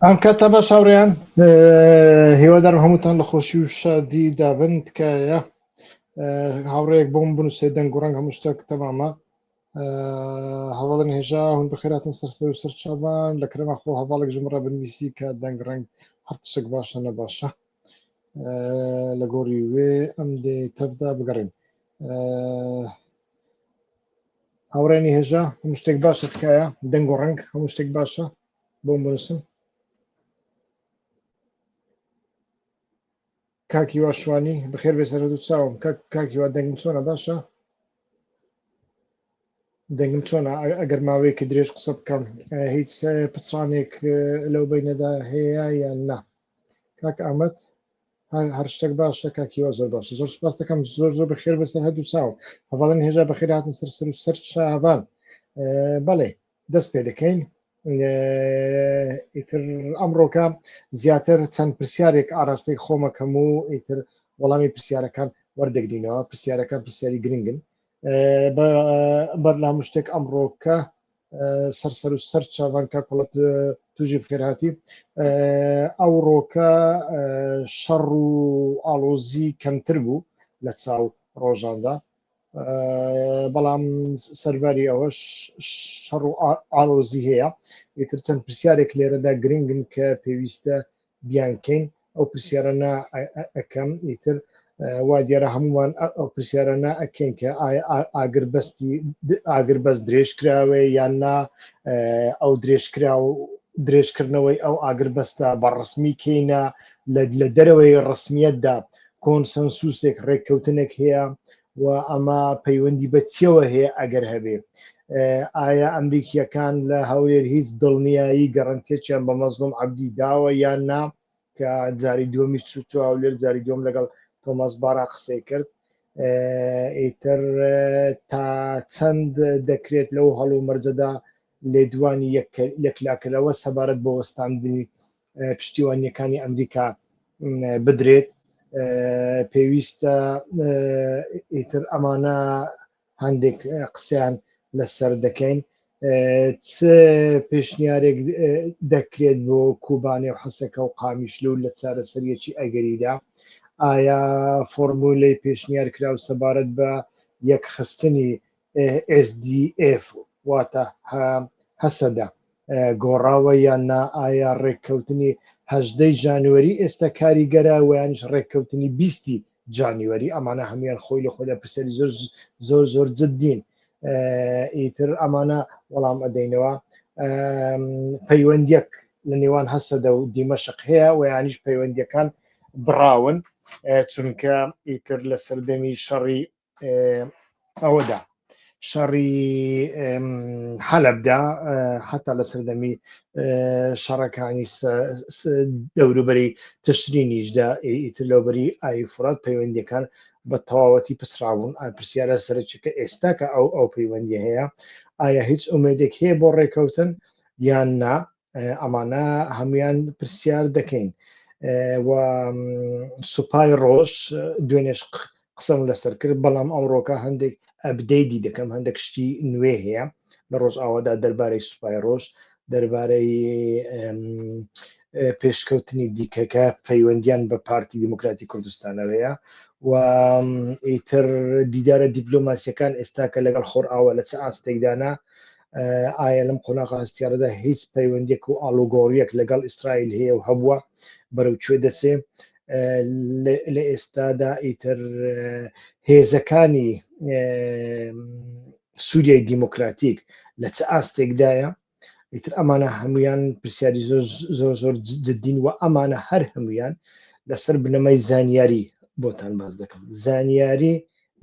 ئەم کاتە بە شاوڕێیان هیوادارم هەمووتان لە خۆشی و شادی دابن تکایە هاوڕێیەک بۆم بنووسێ دەنگ و ڕەنگ هەموو شتێک تەمامە هەواڵن هێژا هون بەخێراتن سەر و سەر چاوان لە کرێما خۆ هەواڵێک ژمرە بنویسی کە دەنگ ڕەنگ هەر تشتێک باشە نەباشە لە گۆڕی وێ ئەم دێ تەفدا بگەڕین هاوڕێنی هێژا هەموو شتێک باشە تکایە دەنگ و ڕەنگ هەموو شتێک باشە بۆم بنووسن کاکی وا شوانی بەخێر بێ سەرەوە چاوم کاکی وا دەنگم چۆنە باشە دەنگم چۆنە ئەگەر ماوەیەکی درێژ قسە بکەم هیچ پچڕانێک لەو بینەدا هەیە یان نا کاک ئامەد هەر شتێک باشە کاکیوە زۆر باشە زۆر سپاس دەکەم زۆر زۆر بەخێر بەسەر هەردوو چاوم هەواڵن هێژا بەخێر هاتن سەر و سەر چاوان بەڵێ دەست پێ دەکەین ئیتر ئەمڕۆکە زیاتر چەند پرسیارێک ئاراستەی خۆمەکەم و ئیتر وەڵامی پرسیارەکان وەردەگرینەوە پرسیارەکان پرسیاری گرنگن بەرلام شتێک ئەمڕۆکە سەر و سەر چاوان کا کوڵەت توژی بخێرهاتی ئەوڕۆکە شەڕ و ئاڵۆزی کەمتر بوو لە چاو ڕۆژاندا بەڵام سەرباری ئەوەش شەڕ و ئاڵۆزی هەیە ئیتر چەند پرسیارێک لێرەدا گرنگن کە پێویستە بیانکەین ئەو پرسیارانە ئەەکەم ئیتر وا دیارە هەمووان ئەو پرسیارانە ئەکەین کە ئاگربەست درێژ کراوێ یان نا ئەو درێژکردنەوەی ئەو ئاگربەستە بەڕسمی کەینە لە دەرەوەی ڕسمیەتدا کۆنسەنسوسێک ڕێککەوتنێک هەیە و ئەمە پەیوەندی بە چیەوە هەیە ئەگەر هەبێ ئایا ئەمریکیەکان لە هەولێر هیچ دڵنیایی گەڕنتێکیان بە مەزلوم عەبدی داوە یان نا کە جاری دووەمی چوو هەولێر جاری دووەم لەگەڵ تۆماس بارا قسەی کرد ئیتر تا چەند دەکرێت لەو هەڵ و مەرجەدا لێدوانی یەکلاکەرەوە سەبارەت بە وەستاندنی پشتیوانیەکانی ئەمریکا بدرێت پێویستە ئیتر ئەمانە هەندێک قسەیان لەسەر دەکەین چ پێشنیارێک دەکرێت بۆ کوبانێ و حەسەکە و قامیشلو لە چارەسەریەکی ئەگەریدا ئایا فۆرمولەی پێشنیار کراو سەبارەت بە یەکخستنی SDF واتە هەسەدا گۆڕاوە یان نا ئایا ڕێککەوتنی 18 جانیوەری ئێستا کاریگەرە ویانش ڕێککەوتنی 20 جانیوەری ئەمانە هەمویان خۆی لە خۆدا پرسیاری زۆر جددین ئیتر ئەمانە وەڵام ئەدەینەوە پەیوەندیەک لە نێوان هەسەدە و دیمەشق هەیە و یانیش پەیوەندیەکان بڕاون چونکە ئیتر لە سەردەمی شەڕی ئەوەدا شەڕی حەلەبدا حتا لە سەردەمی شەڕەکانی دەوروبەری تشرینیشدا ئیتر لەوبەری ئاوی فورات پەیوەندیەکان بە تەواوەتی پچڕاون پرسیارە سەرچکە ئێستا کە ئەو پەیوەندی هەیە ئایا هیچ ئومێدێک هەیە بۆ ڕێککەوتن یان نا ئەمانە هەمویان پرسیار دەکەین و سوپای ڕۆژ دوێنێش قسەم لەسەر کرد بەڵام ئەمڕۆکە هەندێک ئەبدەیتی دەکەم هەندێک شتی نوێ هەیە لە ڕۆژ ئاوادا دەربارەی سوپای ڕۆژ دەربارەی پێشکەوتنی دیکەکە پەیوەندیان بە پارتی دیموکراتی کوردستانەوەیە و ئیتر دیدارە دیپلۆماسیەکان ئێستاکە لەگەڵ خۆر ئاوە لە چه ئاستێکدانا ئایا لەم قۆناغا هەستیارەدا هیچ پەیوەندێک و ئاڵوگۆڕیەک لەگەڵ ئیسرائیل هەیە و هەبووە بەرەو کوێ دەچێ لە ئێستادا ئیتر هێزەکانی سووریای دیموکراتیک لە چه ئاستێکدایە ئیتر ئەمانە هەمویان پرسیاری زۆر جددین و ئەمانە هەر هەمویان لەسەر بنەمای زانیاری بۆتان باز دەکەم زانیاری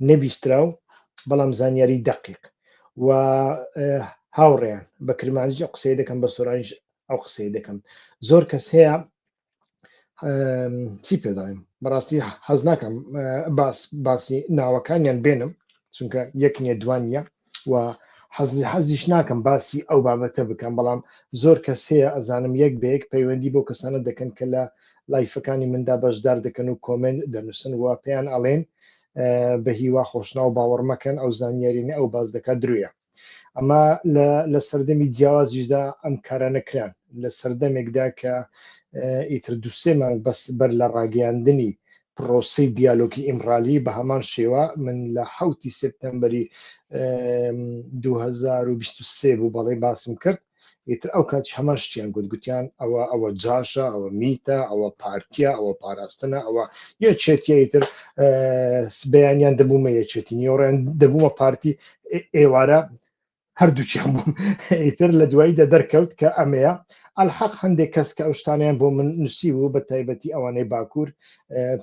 نەبیستراو بەڵام زانیاری دەقیق و هاوڕێیان بە کرمانجی ئەو قسەی دەکەم بە سۆرانیش ئەو قسەی دەکەم زۆر کەس هەیە چی پێدایم بەڕاستی حەز ناکەم باسی ناوەکانیان بێنم چونکە یەک نیە دوان نیە و حەزیش ناکەم باسی ئەو بابەتە بکەم بەڵام زۆر کەس هەیە ئەزانم یەک بەیەک پەیوەندی بۆ کەسانە دەکەن کە لە لایفەکانی مندا بەشدار دەکەن و کۆمنت دەنووسن و پێیان ئەڵێن بە هیوا خۆشنا و باوەڕ مەکەن ئەو زانیارینە ئەو باز دەکات درویە ئەمە لە سەردەمی جیاوازیشدا ئەم کارە نەکران لە سەردەمێکدا کە ئیتر دووسێ مانگ بەس بەر لە ڕاگەیاندنی پرۆسی دیالۆگی ئیمڕالی بە هەمان شێوە من لە 7 سپتەمبەری 2023 بوو بەڵێ باسم کرد ئیتر ئەو کاتی هەمان شتیان گوتیان ئەوە جاشە ئەوە میتە ئەوە پارتیە ئەوە پاراستنە ئەوە یەکێتیە ئیتر بەیانیان دەبوومە یەکێتی نیۆڕیان دەبوومە پارتی ئێوارە هەردووچیان بووم ئیتر لە دواییدا دەرکەوت کە ئەمەیە ئەلحەق هەندێک کەس کە ئەو شتانیان بۆ من نووسی بوو بە تایبەتی ئەوانەی باکوور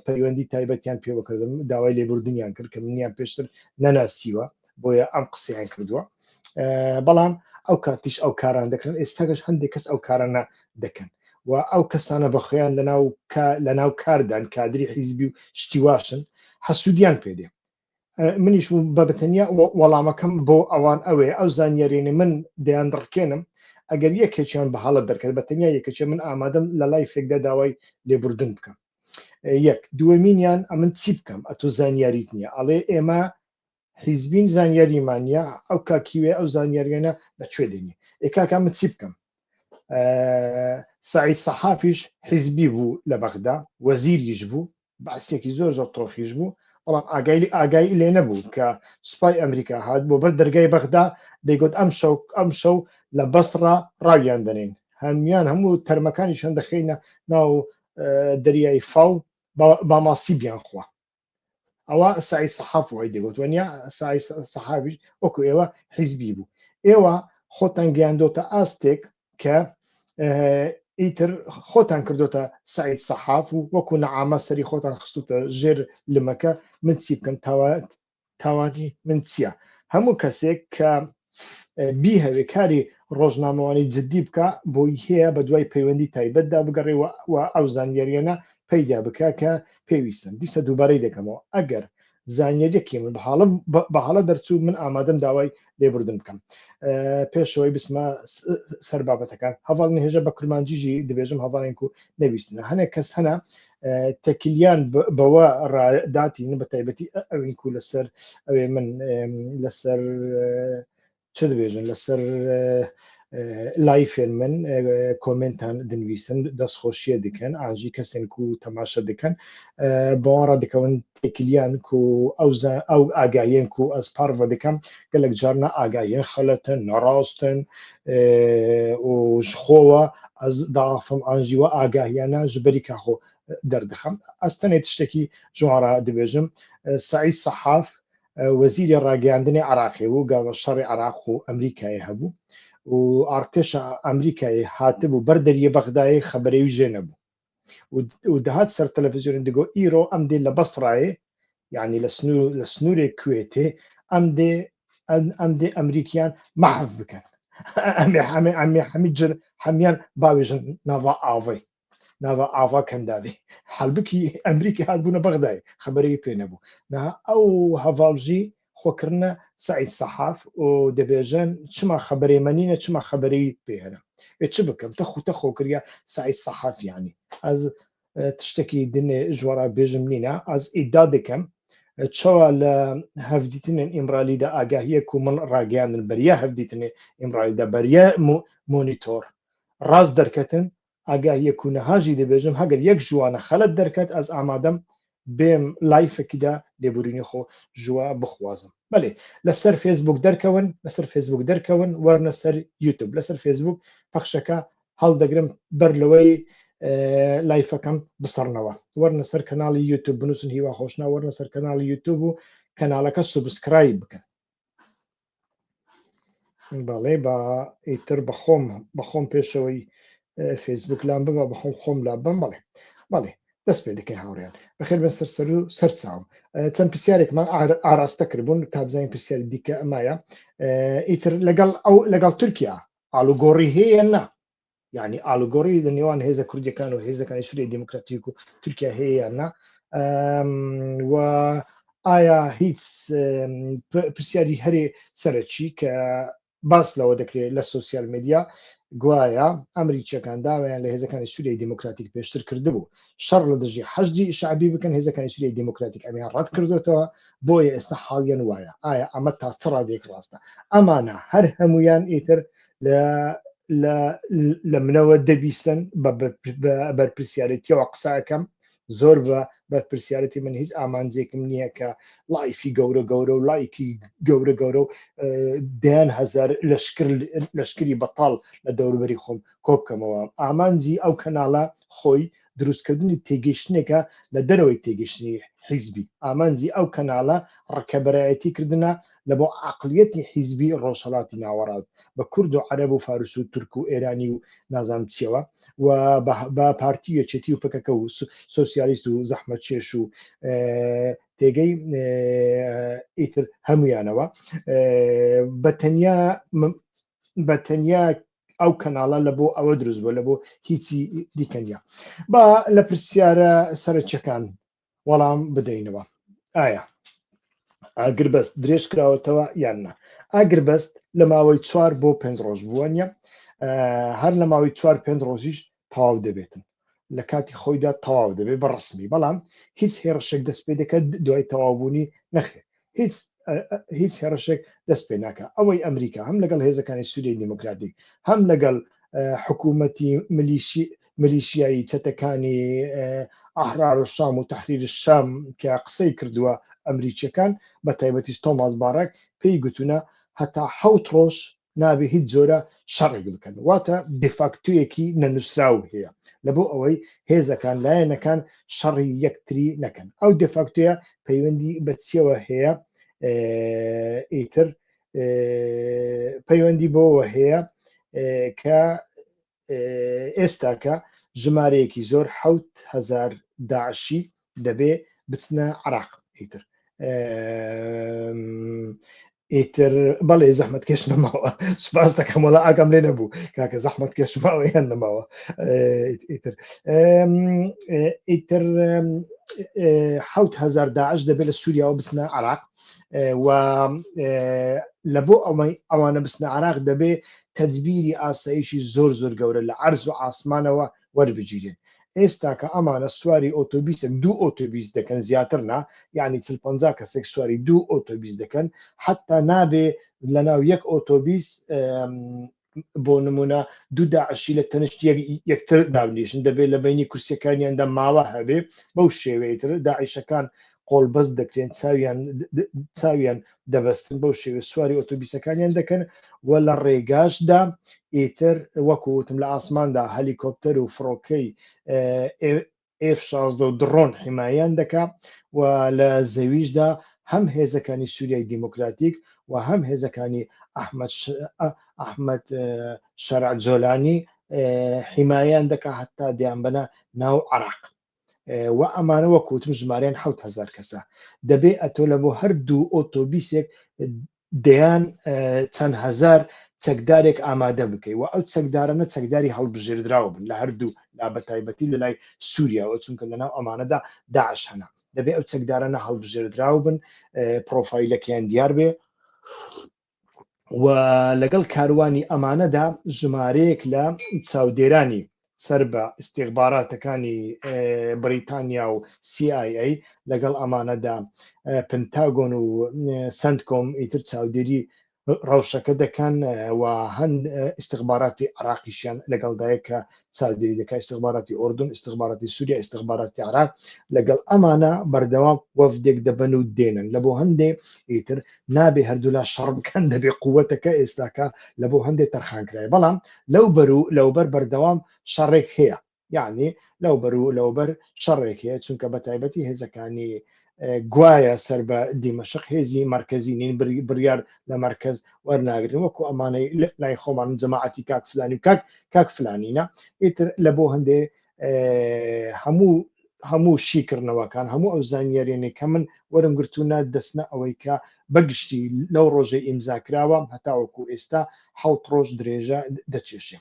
پەیوەندی تایبەتیان پێوەکردم داوای لێبوردنیان کرد کە منیان پێشتر نەناسیوە بۆیە ئەم قسەیان کردووە بەڵام ئەو کاتیش ئەو کاران دەکەن ئێستاگەش هەندێک کەس ئەو کارانە دەکەن و ئەو کەسانە بەخۆیان لەناو کاردان کادری حیزبی و شتیواشن حەسوودیان پێدێ منیش بەبتەنیا وەڵامەکەم بۆ ئەوان ئەوێ ئەو زانیارێنێ من دەیان دڕکێنم ئەگەر یەکێکیان بە حاڵت دەرکەێت بەتەنیا یەکێکە من ئامادەم لە لای فێکدا داوای لێبوردن بکەم یەک دووەمینیان ئەمن چی بکەم ئەتۆ زانیاریت نییە ئەڵێ ئێمە حیزبین زانیاریمانە ئەو کاکیوێ ئەو زانیاریانە لەکوێ دێنی ئێکاکە من چی بکەم سعید سەحافیش حیزبی بوو لە بەغدا وەزیریش بوو باسێکی زۆر زۆر تۆخیش بوو بەڵام ئاگایی لێ نەبوو کە سوپای ئەمریکا هات بۆ بەر دەرگای بەغدا دەیگوت ئەم شەو لە بەسڕا ڕاویان دەنێن هەمیان هەموو تەرمەکانیشان دەخینە ناو دەریای فاو با ماسی بیان خوا ئەوە سعید سەحاف وای دەگوت وەنیا سعید سەحافیش وەکو ئێوە حیزبی بوو ئێوە خۆتان گەیاندۆتە ئاستێک کە ئیتر خۆتان کردوتە سعید سەحاف و وەکو نەعامە سەری خۆتان خستوتە ژێر لمەکە من چی بکەم تاوانی من چییە هەموو کەسێک کە بیهەوێ کاری ڕۆژنامەوانی جددی بکە بۆی هەیە بە دوای پەیوەندی تایبەتدا بگەڕێەوە ئەو زانیاریانە پەیدا بکە کە پێویستن دیسە دووبارەی دەکەمەوە ئەگەر زانیاریەکی من بە حاڵە دەرچوو من ئامادەم داوای لێبوردن بکەم پێشەوەی بسمە سەر بابەتەکان هەواڵ نهێژە بە کورمانجیژی دەبێژم هەواڵێنکو نەویستنە هەنێک کەس هەنا تەکیلیان بەوە ڕاداتین بە تایبەتی ئەوینکو لەسەر ئەوێ من لەسەر چ دەبێژن لەسەر لایفێن من کۆمنتان دنویسن دەستخۆشیە دکەن ئاژی کەسێک و تەماشە دکەن بەوەڕە دەکەون تێکلیان و ئەو ئاگایەن و ئەس پارڤە دەکەم گەلک جارنا ئاگایەن خەلەتن نەڕاستن خۆوە ئەس داافم ئاژیوە ئاگاهیانە ژبەری کاخۆ دەردەخەم ئەستەنێت شتێکی ژوارە دەبێژم سعید سەحاف وەزیری ڕاگەیاندنی عراقی و گاوە شەڕی عراق و ئەمریکای هەبوو و ئارتێشە ئەمریکای هاتبوو بەردەریە بەغدای خەبەرەوی ژێ نەبوو و دەهات سەر تەلەڤیزیۆن دەگۆ ئیرۆ ئەم دێ لە بەسڕایە یعنی لە سنوورێک کوێتێ ئەم دێ ئەمریکیان مەحەف بکەن هەمیان باوێژن ناڤ ئاڤەی ناوە ئاوا کەنداوی حەلبکی ئەمریکی هاتبوونە بەغدای خەبەرەی پێ نەبوو ئەو هەڤاڵژی خۆکردنە سعید سەحاف و دەبێژن چما خەبەرێمەنینە چما خەبەرەی پێهێنە چ بکەم تە خۆکردیا سعید سەحافیانی ئەز تشتێکی دنێ ژوارە بێژم نینە ئەز ئیدا دەکەم چاوە لە هەفدیتنێن ئیمرالیدا ئاگاهیە و من ڕاگەیاندن بەریە هەفدیتنێ ئیمرالیدا بەریە مۆنیتۆر ڕاست دەرکەتن ئاگاهیە و نەهاژی دەبێژم هەگەر یەک ژوانە خەلەت دەرکەت ئەس ئامادەم بێم لایفێکیدا لێبورینی خۆ ژوە بخوازم بەێ لەسەر فێسبوک دەرکەون لەسەر فێسبوک دەرکەون وەرنە سەر یوتوب لەسەر فێسبوک پەخشەکە هەڵدەگرم بەر لەوەی لایفەکەم بسەرنەوە وەرنە سەر کەناڵی یوتوب بنووسن هیوا خۆشنا وەرنە سەر کەناڵی یوتوب و کەناڵەکە سوبسکرایب بکەن بەڵێ بە ئیتر بەخۆم پێشەوەی فێسبوک لام ببە بەخۆم خۆم لا بم بەڵێ دەست پێ دەکەی هاوڕیان بەخێر بن سەر و سەرچاوم چەند پرسیارێکمان ئاراستە کردبوون کابزانین پرسیاری دیکە ئەمایە ئیتر لەگەڵ تورکیا ئالوگۆڕی هەیە نا یعنی ئالوگۆڕی لە نێوان هێزە کوردیەکان و هێزەکانی سووریای دیموکراتیک و تورکیا هەیە نا و ئایا هیچ پرسیاری هەرێ سەرچی کە باس لەوە دەکرێت لە سوسیال میدیا گوایە ئەمریکیەکان داوایان لە هێزەکانی سووریای دیموکراتیک پێشتر کردبوو شەڕ لە دژی حەجی شعبی بکەن هێزەکانی سووریای دیموکراتیک ئەمیان ڕەت کردوێتەوە بۆیە ئێستا حاڵیان وایە ئایا ئەمە تا چ ڕادێک ڕاستە ئەمانە هەر هەمویان ئیتر لە لە منەوە دەبیستن بە بەرپرسیارەتیەوە قساکەم زۆر بە بەرپرسیارەتی من هیچ ئامانجێکم نییە کە لایفی گەورە و لایکی گەورە و دەیان هەزار لەشکری بەتاڵ لە دەوروبەری خۆم کۆبکەمەوە ئامانجی ئەو کەناڵە خۆی دروستکردنی تێگەیشتنێکە لە دەرەوەی تێگەشتنی حیزبی ئامانجی ئەو کەناڵە ڕکەبەرایەتی کردنە لە بۆ عقلیەتی حیزبی ڕۆژهەڵاتی ناوەڕاست بە کورد و عەرەب و فارس و تورک و ئێرانی و نازانم چیەوە و بە پارتی یەکێتی و پکەکە و سۆسیالیست و زەحمەت چێش و تێگەی ئیتر هەمویانەوە بەتەنیا ئەو کەناڵە لە بۆ ئەوە دروست بوو لە بۆ هیچی دیکەنیا با لە پرسیارە سەرچەکان وەڵام بدەینەوە ئایا ئاگربەست درێژ کراوەتەوە یان نا ئاگربەست لە ماوەی 4 بۆ 5 ڕۆژ بووە نیە هەر لە ماوەی 4-5 ڕۆژیش تەواو دەبێتن لە کاتی خۆیدا تەواو دەبێت بە ڕسمی بەڵام هیچ هێرشێک دەست پێ دەکات دوای تەواوبوونی نەخێت هیچ هێرشێک دەست پێ ناکە ئەوەی ئەمریکا هەم لەگەڵ هێزەکانی سووریای دیموکراتیک هەم لەگەڵ حکوومەتی ملیشیایی چەتەکانی ئاحرار الشام و تەحریر الشام کە قسەی کردووە ئەمریکیەکان بە تایبەتیش تۆماس باڕک پێی گوتوونە هەتا 7 ڕۆژ نابێ هیچ جۆرە شەڕێک بکەن واتە دفاکتویەکی نەنووسراو هەیە لەبۆ ئەوەی هێزەکان لایەنەکان شەڕی یەکتری نەکەن ئەو دفاکتویە پەیوەندی بە چیەوە هەیە ئیتر پەیوەندی بۆەوە هەیە کە ئێستاکە ژمارەیەکی زۆر 7,000 داعشی دەبێ بچنە عراق ئیتر بەڵێ زەحمەت کێش نەماوە سوپاس دەکەم وەڵا ئاگام لێ نەبوو کاکە زەحمەت کێشماوە یان نەماوە ئیتر 7,000 داعش دەبێت لە سووریاوە بچنە عراق و لە بۆ ئەوانە بچنە عراق دەبێ تەدبیری ئاسایشی زۆر گەورە لە عەرز و ئاسمانەوە وەربگیرێن ئێستا کە ئەمانە سواری ئۆتۆبیسێک 2 ئۆتۆبیس دەکەن زیاتر نا یعنی 40-50 کەسێک سواری 2 ئۆتۆبیس دەکەن حتا نابێ لەناو یەک ئۆتۆبیس بۆ نمونە 2 داعشی لە تەنشت یەکتر دابنیشن دەبێت لە بینی کورسیەکانیاندا ماوە هەبێ بەو شێوەیەتر داعشەکان قۆڵبەست دەکرێن چاویان دەبەستن بەو شێوێ سواری ئۆتۆبیسەکانیان دەکەن و لە ڕێگاشدا ئیتر وەکوتم لە ئاسماندا هەلیکۆپتەر و فڕۆکەی F-16 و درۆن حیمایان دەکا و لە زەویشدا هەم هێزەکانی سووریای دیموکراتیک و هەم هێزەکانی ئەحمەد شەرع جۆلانی حیمایان دەکا هەتا دەیان بەنە ناو عراق و ئەمانە وەکوتم ژمارەیان 7,000 کەسە دەبێ ئەتۆ لە بۆ هەردوو ئۆتۆبیسێک دەیان چەند هەزار چەکدارێک ئامادە بکەی و ئەو چەکدارانە چەکداری هەڵبژێردراوە بن لە هەردوو لا بەتایبەتی لە لای سووریاوە چونکە لەناو ئەمانەدا داعش هەنا دەبێ ئەو چەکدارانە هەڵبژێردراو بن پرۆفایلەکەیان دیار بێ و لەگەڵ کاروانی ئەمانەدا ژمارەیەک لە چاودێرانی سەر بە استیخباراتەکانی بریتانیا و CIA لەگەڵ ئەمانەدا پنتاگۆن و سنتکۆم ئیتر چاودێری ڕەوشەکە دەکەن و هەند استیخباراتی عراقیشیان لەگەڵدایە کە چاودێری دەکات استیخباراتی ئۆردن استیخباراتی سووریا استیخباراتی عراق لەگەڵ ئەمانە بەردەوام وەفدێک دەبن و دێنن لە بۆ هەندێ ئیتر نابێ هەردوولا شەڕ بکەن دەبێ قووەتەکە ئێستاکە لە بۆ هەندێ تەرخانکرای بەڵام لەوبەر بەردەوام شەڕێک هەیە یعنی لەوبەر شەڕێک هەیە چونکە بەتایبەتی هێزەکانی گوایە سەر بە دیمەشق هێزی مرکزی نین بڕیار لە مرکز وەرناگرن وەکو ئەمانەی لای خۆمان جەماعەتی کاک فلانی و کاک فلانینە ئیتر لە بۆ هەندێ هەموو شیکردنەوەکان هەموو ئەو زانیاریێنێک کە من وەرم گرتوونە دەستنە ئەوەی کە بەگشتی لەو ڕۆژەی ئیمزاکراوە هەتاوەکو ئێستا 7 ڕۆژ درێژە دەچێشێ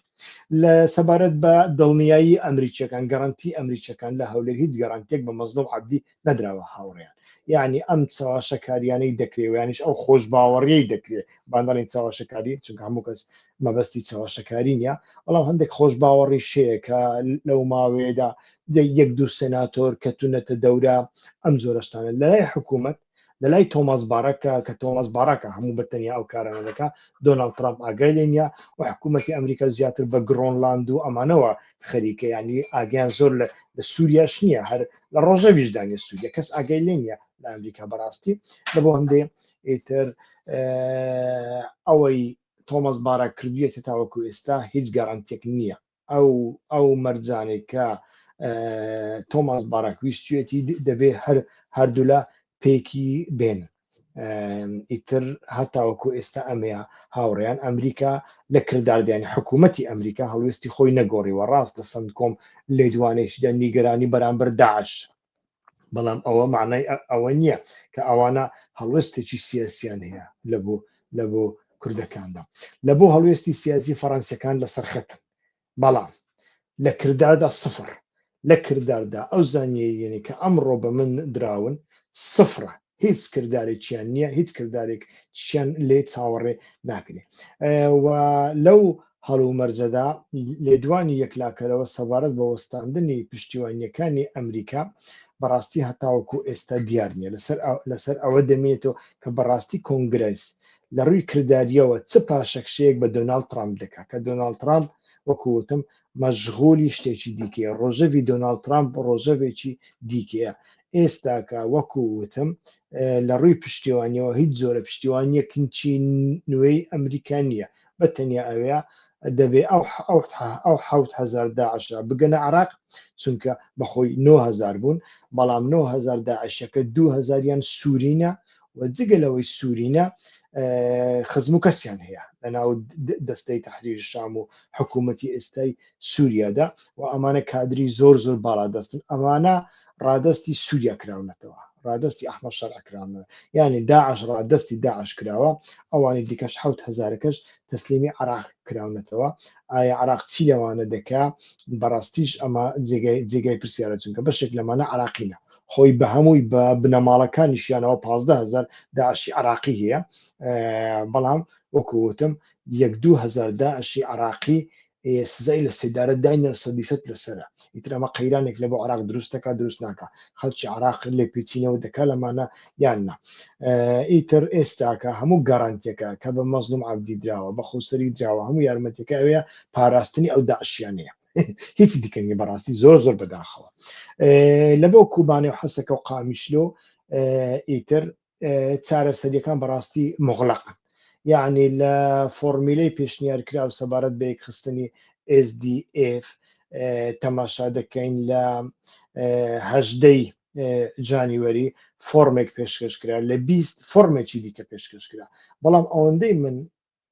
لە سەبارەت بە دڵنیایی ئەمریکیەکان گەڕانتی ئەمریکیەکان لە هەولێر هیچ گەڕانتێک بە مەزنوو عەبدی نەدراوە هاوڕێیان یعنی ئەم چاواشەکاریانەی دەکرێت یانیش ئەو خۆش باوەڕیەی دەکرێت باندەڵین چاواشەکاری چونکە هەموو کەس مەبەستی چاواشەکاری نیە بەڵام هەندێک خۆش باوەڕی شەیە کە لەو ماوەیەدا 1-2 سێناتۆر کە تونەتە دەورە ئەم جۆرەشتانە لەلای حکوومەت لەلای تۆماس بارەکە کە تۆماس بارەکە هەموو بەتەنیا ئەو کارانە دەکا دۆناڵد ترامپ ئاگای لێنە و حکوومەتی ئەمریکا زیاتر بە گرۆنلاند و ئەمانەوە خەریکە ینی ئاگیان زۆر لە سووریاش نییە هەر لە ڕۆژەویشدانی سووریا کەس ئاگای لێ نیە لە ئەمریکا بەڕاستی لە بۆ هەندێ ئیتر ئەوەی تۆماس بارە کردویەتە تاوەکو ئێستا هیچ گارانتێک نییە ئەو مەرجانێک کە تۆماس بارەک ویستوێتی دەبێ هەردوو لە پێکی بێن ئیتر هەتاوەکو ئێستا ئەمەیە هاوڕێیان ئەمریکا لە کرداردیانی حکوومەتی ئەمریکا هەڵوێستی خۆی نەگۆڕیوە ڕاستە سند کۆم لێدوانێشدا نیگەرانی بەرامبەر داعش بەڵام ئەوە معنای ئەوە نییە کە ئەوانە هەڵوێستێکی سیاسیان هەیە لە بۆ کوردەکاندا لە بۆ هەڵوێستی سیاسی فەڕەنسیەکان لەسەر خەتن بەڵام لە کرداردا سفر لە کرداردا ئەو زانیێنی کە ئەمڕۆ بە من دراون سفرە هیچ کردارێکیان نییە هیچ کردارێک چیان لێ چاوەڕێ ناکرێ و لەو هەڵومەرجەدا لێدوانی یەکلاکەرەوە سەبارەت بە وەستاندنی پشتیوانیەکانی ئەمریکا بەڕاستی هەتاوەکو ئێستا دیار نییە لەسەر ئەوە دەمێتەوە کە بەڕاستی کۆنگرەس لە ڕووی کرداریەوە چ پاشەکشەیەک بە دۆناڵد ترامپ دەکات کە دۆناڵد ترامپ وەکوتم مەشغولی شتێکی دیکەیە ڕۆژەوی دۆناڵد ترامپ ڕۆژەوێکی دیکەیە ئێستاکە وەکوتم لە ڕووی پشتیوانیەوە هیچ جۆرە پشتیوانیەکنچی نوێی ئەمریکا نییە بەتەنیا ئەوەیە دەبێ ئەو 7,000 داعشە بگەنە عراق چونکە بەخۆی 9,000 بوون بەڵام 9,000 داعشەکە 2,000یان سوورینە و جگەلەوەی سوورینە خزم و کەسیان هەیە لەناو دەستەی تەحریر شام و حکوومەتی ئێستای سووریادا و ئەمانە کادری زۆر باڵا دەستن ئەمانە ڕادستی سووریا کراونەتەوە ڕادستی ئەحمەد شەرع کراونەوە یعنی داعش ڕادستی داعش کراوە ئەوانی دیکەش 7,000کەش تەسلیمی عراق کراونەتەوە ئایا عراق چی لەوانە دەکا بەڕاستیش ئەمە جێگای پرسیارە چونکە بەشێک لەمانە عراقینە خۆی بە هەمووی بە بنەماڵەکانیشیانەوە 15,000 داعشی عراقی هەیە بەڵام وەکووتم 1-2,000 داعشی عراقی سزای لە سێدارە داینە سەدیسەت لەسرە ئیتر ئەمە قەیرانێک لە بۆ عراق دروستەکە دروست ناکە خەڵکی عراق لێ پێچینەوە دەکا لەمانە یاننا ئیتر ئێستاکە هەموو گارانتیەکە کە بە مەزلوم عەبدی دراوە بە خۆسەری دراوە هەموو یارمەتیەکە ئەوەیە پاراستنی ئەو داعشیانەیە هیچ دیکەنی بەڕاستی زۆر بەداخەوە لە بۆ کوبانێ و حەسەکە و قامیشلۆ ئیتر چارەسەریەکان بەڕاستی مغلقن یعنی لە فۆرمیلەی پێشنیارکرا و سەبارەت بە یەکخستنی SDF تەماشا دەکەین لە 18 جانیوەری فۆرمێک پێشکەشکرا لە 20 فۆرمێکی دیکە پێشکەشکرا بەڵام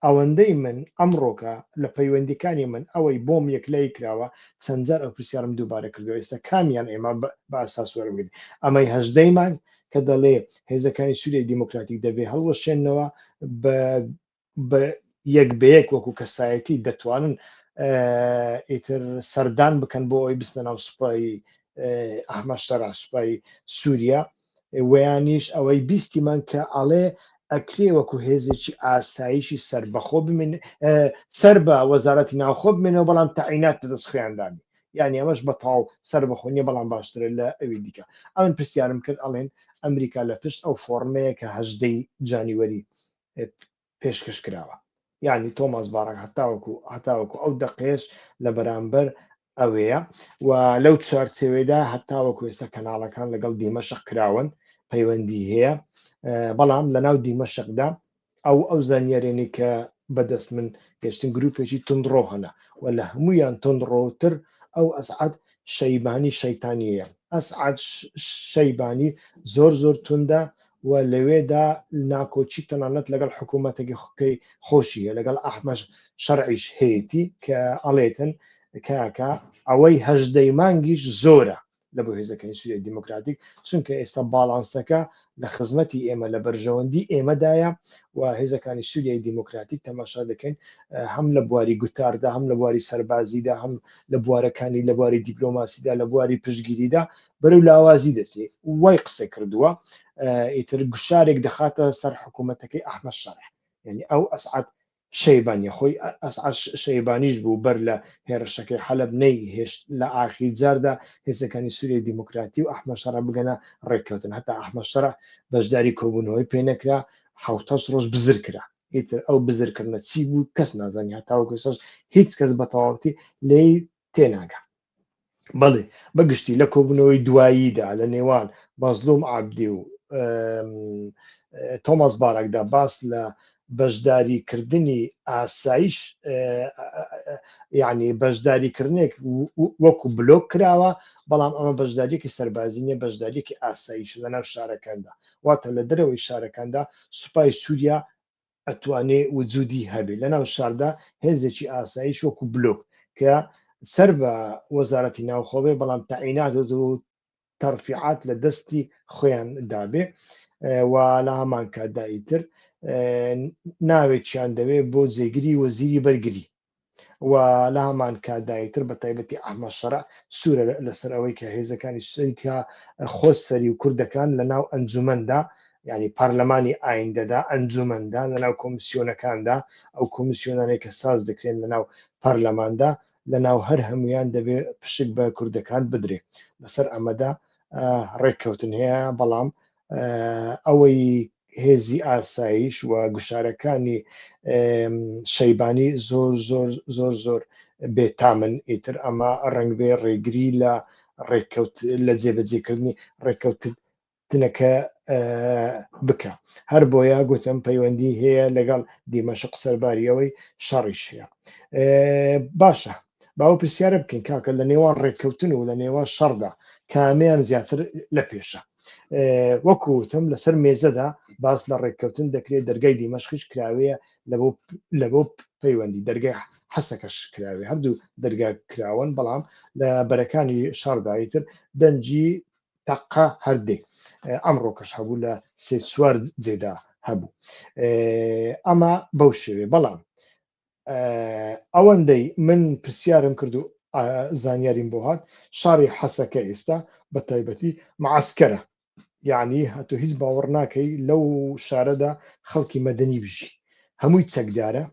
ئەوەندەی من ئەمڕۆکە لە پەیوەندیەکانی من ئەوەی بۆم یەکلای کراوە چەندجار ئەو پرسیارم دووبارە کردو ئێستا کامیان ئێمە بە ئاساس وەربگرین ئەمەی 18مان کە دەڵێ هێزەکانی سووریای دیموکراتیک دەبێ هەڵوەشێنەوە بە یەک بەیەک وەکو کەسایەتی دەتوانن ئیتر سەردان بکەن بۆ ئەوی بستە ناو سوپای ئەحمەد شەرع سوپای سووریا ویانیش ئەوەی بیستیمان کە ئەڵێ ئەکرێ وەکو هێزێکی ئاسایشی سەربەخۆ بمێن سەر بە وەزارەتی ناوخۆ بمێنەوە بەڵام تەعینات دەست خۆیاندانی یعنی ئەمەش بە تاو سەربەخۆ نیە بەڵام باشترە لە ئەوی دیکە ئەمن پرسیارم کرد ئەڵێن ئەمریکا لە پشت ئەو فۆرمەیە کە 18 جانیوەری پێشکەش کراوە یعنی تۆماس بارەک هەتاوەکو ئەو دەقێش لە بەرامبەر ئەوەیە و لەو چوارچێوێدا هەتاوەکو ئێستا کەناڵەکان لەگەڵ دیمەشق کراون پەیوەندی هەیە بەڵام لە ناو دیمەشقدا ئەو زانیارێنی کە بەدەست من گەشتن گروپێکی تندڕۆ هەنا و لە هەمویان تندڕۆتر ئەو ئەسعەد شەیبانی شەیتانیەیە ئەسعەد شەیبانی زۆر توندە و لەوێدا ناکۆچی تەنانەت لەگەڵ حکوومەتێکی خۆشیە لەگەڵ ئەحمەد شەرعیش هەیەی کە ئەڵێتن کاکە ئەوەی 18 مانگیش زۆرە لە بۆ هێزەکانی سووریای دیموکراتیک چونکە ئێستا باڵانسەکە لە خزمەتی ئێمە لە بەرژەوەندی ئێمەدایە و هێزەکانی سووریای دیموکراتیک تەماشا دەکەین هەم لە بواری گوتاردا هەم لە بواری سەربازیدا هەم لە بوارەکانی لە بواری دیپلۆماسیدا لە بواری پشتگیریدا بەرەو لاوازی دەچێ وای قسە کردووە ئیتر گوشارێک دەخاتە سەر حکوومەتەکەی ئەحمەد شەرع یعنی ئەو ئەسعەد شەیبانی خۆی شەیبانیش بوو بەر لە هێرشەکەی حەلب نەیهێشت لە ئاخیر جاردا هێزەکانی سووریای دیموکراتی و ئەحمەد شەڕە بگەنە ڕێککەوتن هەتا ئەحمەد شەڕە بەشداری کۆبوونەوەی پێ نەکرا حوتەش ڕۆژ بزر کرا ئیتر ئەو بزرکردنە چی بوو کەس نازانانی هەتاوەکو سەر هیچ کەس بە تەواوەتی لێی تێناگا بەڵێ بەگشتی لە کۆبوونەوەی دواییدا لە نێوان مەزلوم عابدی و تۆماس بارەکدا باس لە بەشداریکردنی ئاسایش یعنی بەشداریکردنێک وەکو بلۆک کراوە بەڵام ئەمە بەشداریەکی سەربازی نیە بەشداریەکی ئاسایش لەناو شارەکاندا واتە لە دەرەوەی شارەکاندا سوپای سووریا ئەتوانێ وجودی هەبێ لەناو شاردا هێزێکی ئاسایش وەکو بلۆک کە سەر بە وەزارەتی ناوخۆبێ بەڵام تەعینات و تەرفیعات لە دەستی خۆیان دابێ و لە هەمان کاتداییتر ناوێکیان دەوێت بۆ جێگیری وەزیری بەرگری و لە هەمان کاتداییتر بە تایبەتی ئەحمەد شەڕە سوورە لەسەر ئەوەی کە هێزەکانی سووریا خۆسەری و کوردەکان لە ناو ئەنجومەندا ینی پارلەمانی ئایندەدا ئەنجومەندا لە ناو کۆمیسیۆنەکاندا ئەو کۆمیسیۆنانێک کە ساز دەکرێن لە ناو پارلەماندا لە ناو هەر هەمویان دەبێت پشک بە کوردەکان بدرێت لەسەر ئەمەدا ڕێککەوتن هەیە بەڵام ئەوەی هێزی ئاسایش و گوشارەکانی شەیبانی زۆر بێتامن ئیتر ئەمە ڕنگ بێ ڕێگری لە ڕێککەوت لە جێبەجێکردنی ڕێککەوتنەکە بکە هەر بۆیە گوتم پەیوەندی هەیە لەگەڵ دیمەشق سەرباریەوەی شەڕیش هەیە باشە باو پرسیارە بکەین کاکە لە نێوان ڕێککەوتن و لە نێوان شەڕدا کامیان زیاتر لە پێشە وەکوتم لەسەر مێزەدا باس لە ڕێککەوتن دەکرێت دەرگای دیمەشقیش کراوەیە لە بۆ پەیوەندی دەرگای حەسەکەش کراوێ هەردوو دەرگا کراون بەڵام لە بەرەکانی شارداییتر دەنجی تەقا هەردێک ئەمڕۆکەش هەبوو لە سێ چوار جێدا هەبوو ئەمە بەو شێوێ بەڵام ئەوەندەی من پرسیارم کرد و زانیاریم بۆ هات شاری حەسەکە ئێستا بە تایبەتی معسکەرە یعنی هەتو هیچ باوەڕ ناکەی لەو شارەدا خەڵکی مەدەنی بژی هەمووی چەکدارە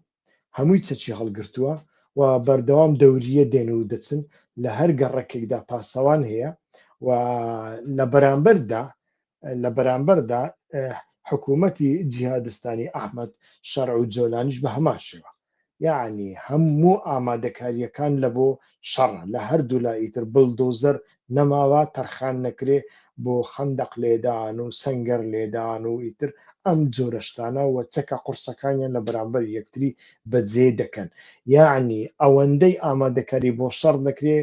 هەمووی چەکی هەڵگرتووە و بەردەوام دەوریە دێن و دەچن لە هەر گەڕەکێکدا پاسەوان هەیە و لە بەرامبەردا حکوومەتی جیهادستانی ئەحمەد شەڕع و جۆلانیش بە هەمان شێوە یعنی هەموو ئامادەکاریەکان لە بۆ شەڕە لە هەردوو لایتر بڵدۆزەر نەماوە تەرخان نەکرێ بۆ خەندەق لێدان و سەنگەر لێدان و ئیتر ئەم جۆرەشتانە و چەکە قورسەکانیان لە بەرامبەر یەکتری بەجێ دەکەن یعنی ئەوەندەی ئامادەکاری بۆ شەڕ دەکرێ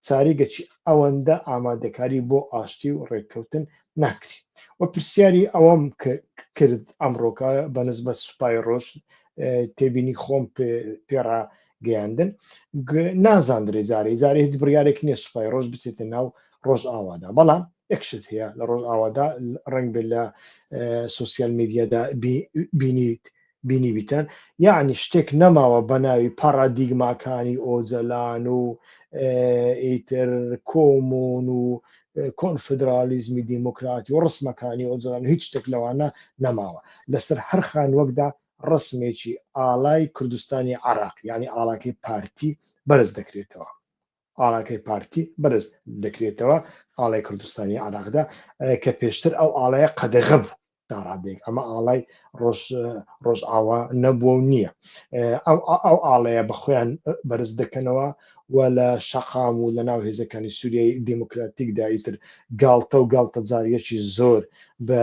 چاریگەچی ئەوەندە ئامادەکاری بۆ ئاشتی و ڕێککەوتن ناکری و پرسیاری ئەوەم کرد ئەمڕۆکە بەنسبەت سوپای ڕۆژ تێبینی خۆم پێڕا گەیاندن نازاندرێ جارێ هیچ بڕیارێک نییە سوپای ڕۆژ بچێتە ناو ڕۆژ ئاوادا بەڵام یەکشت هەیە لە ڕۆژ ئاوادا ڕنگ بێت لە سوسیال میدیادا بینی بیتەن یعنی شتێک نەماوە بە ناوی پارادیگماکانی ئۆجەلان و ئیتر کۆمۆن و کۆنفدرالیزمی دیموکراتی و ڕسمەکانی ئۆجەلان هیچ شتێک لەوانە نەماوە لەسەر هەر خانوەکدا ڕسمێکی ئاڵای کوردستانی عراق ینی ئاڵاکەی پارتی بەرز دەکرێتەوە ئاڵاکەی پارتی بەرز دەکرێتەوە ئاڵای کوردستانی عراقدا کە پێشتر ئەو ئاڵایە قەدەغە بوو داڕادێک ئەمە ئاڵای ڕۆژ ئاوا نەبووە و نییە ئەو ئاڵەیە بە خۆیان بەرز دەکەنەوە و لە شەقام و لە ناو هێزەکانی سووریای دیموکراتیکدا ئیتر گاڵتە و گاڵتە جاریەکی زۆر بە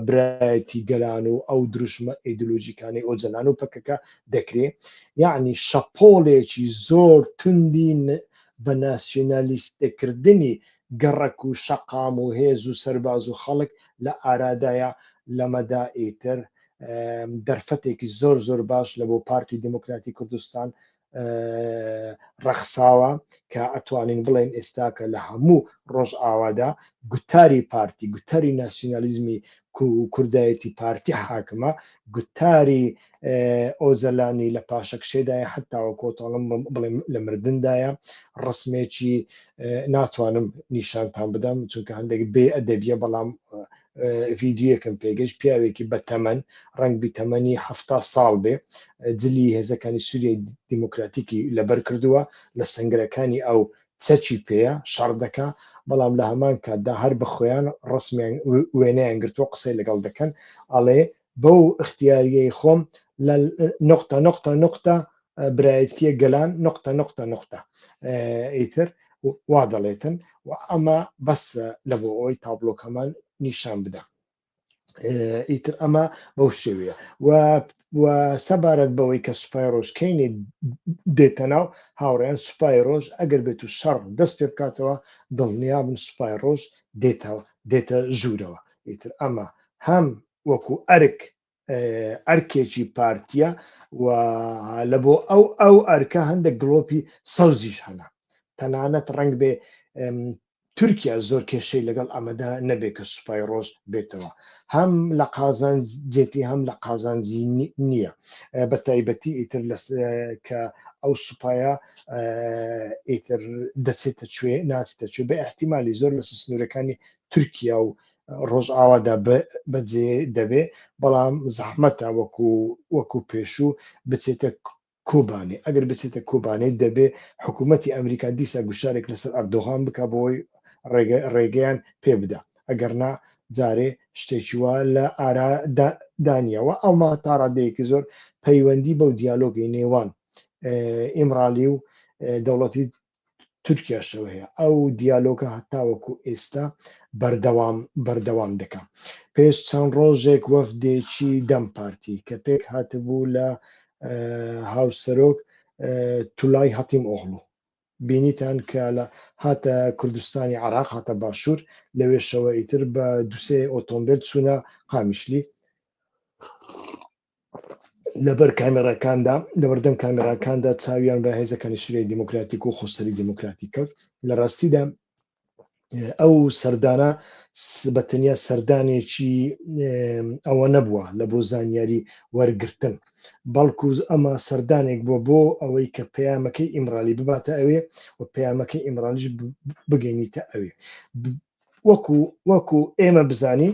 برایەتی گەلان و ئەو دروشمە ئیدۆلۆژیکانی ئۆجەلان و پەکەکە دەکرێت یعنی شەپۆڵێکی زۆر توندی بە ناسیۆنالیستەکردنی گەڕەک و شەقام و هێز و سەرباز و خەڵک لە ئارادایە لەمەدا ئیتر دەرفەتێکی زۆر باش لە بۆ پارتی دیموکراتی کوردستان ڕەخساوە کە ئەتوانین بڵێن ئێستا کە لە هەموو ڕۆژ ئاوادا گوتاری پارتی گوتاری ناسیۆنالیزمی کوردایەتی پارتی حاکمە گوتاری ئۆجەلانی لە پاشەکشێدایە حتاوە کۆتەڵم بڵێ لە مردندایە ڕسمێکی ناتوانم نیشانتان بدەم چونکە هەندێک بێ ئەدەبیە بەڵام ڤیددیوەکەم پێگەشت پیاوێکی بە تەمەن ڕەنگبی تەمەنی 70 ساڵ بێ جلی هێزەکانی سووریای دیموکراتیکی لەبەر کردووە لە سنگرەکانی ئەو چەچی پێەیە شەڕ دەکا بەڵام لە هەمان کاتدا هەر بە خۆیان ڕسمیان وێنەیان گرتووە قسەی لەگەڵ دەکەن ئەڵێ بەو اختیاریەی خۆم لە نقطە برایەتیە گەلان نقطە ئیتر وا دەڵێتن و ئەمە بەس لە بۆ ئەوی تابلۆکەمان نیشان بدە ئیتر ئەمە بەو شێوەیە و سەبارەت بەوەی کە سوپای ڕۆژکەینێ دێتە ناو هاوڕێیان سوپای ڕۆژ ئەگەر بێت و شەڕ دەست پێ بکاتەوە دڵنیا بن سوپای ڕۆژ دێتە ژوورەوە ئیتر ئەمە هەم وەکو ئەرکێکی پارتیە و لە بۆ ئەو ئەرکە هەندێک گڵۆپی سەوزیش هەنا تەنانەت ڕنگ بێ تورکیا زۆر کێشەی لەگەڵ ئەمەدا نەبێت کە سوپای ڕۆژ بێتەوە هەم لە قازانجێتی هەم لە قازانجی نییە بە تایبەتی ئیتر کە ئەو سوپایە ئیتر دەچێتە کوێ ناچێتە کوێ بە احتیمالی زۆر لە سنوورەکانی تورکیا و ڕۆژئاوادا بەجێ دەبێ بەڵام زەحمەتە وەکو پێشوو بچێتە کوبانی ئەگەر بچێتە کوبانەی دەبێ حکوومەتی ئەمریکا دیسا گوشارێک لەسەر ئەردۆغان بکە بۆی ڕێگەیان پێ بدە ئەگەرنا جارێ شتێکی وە لە ئارادانیەوە ئەوما تا ڕادەیەکی زۆر پەیوەندی بەو دیالۆگی نێوان ئیمرالی و دەوڵەتی تورکیاشەوە هەیە ئەو دیالۆگە هەتاوەکو ئێستا بەردەوام دەکەم پێش چەند ڕۆژێک وەفدێکی دەم پارتی کە پێک هاتبوو لە هاوسەرۆک تولای هەتیم ئۆغڵو بینیتان کە لە هاتە کوردستانی عراق هاتە باشوور لەوێشەوە ئیتر بە دوسێ ئۆتۆمبیل چوونە قامیشلی لەبەر کامێراکاندا لەبەردەم کامێراکاندا چاویان بە هێزەکانی سووریای دیموکراتیک و خۆسەری دیموکراتی کەوت لە ڕاستیدا ئەو سەردانە بەتەنیا سەردانێکی ئەوە نەبووە لە بۆ زانیاری وەرگرتن بەڵکو ئەمە سەردانێک بووە بۆ ئەوەی کە پەیامەکەی ئیمرالی بباتە ئەوێ و پەیامەکەی ئیمرالیش بگەینیتە ئەوێ وەکو ئێمە بزانین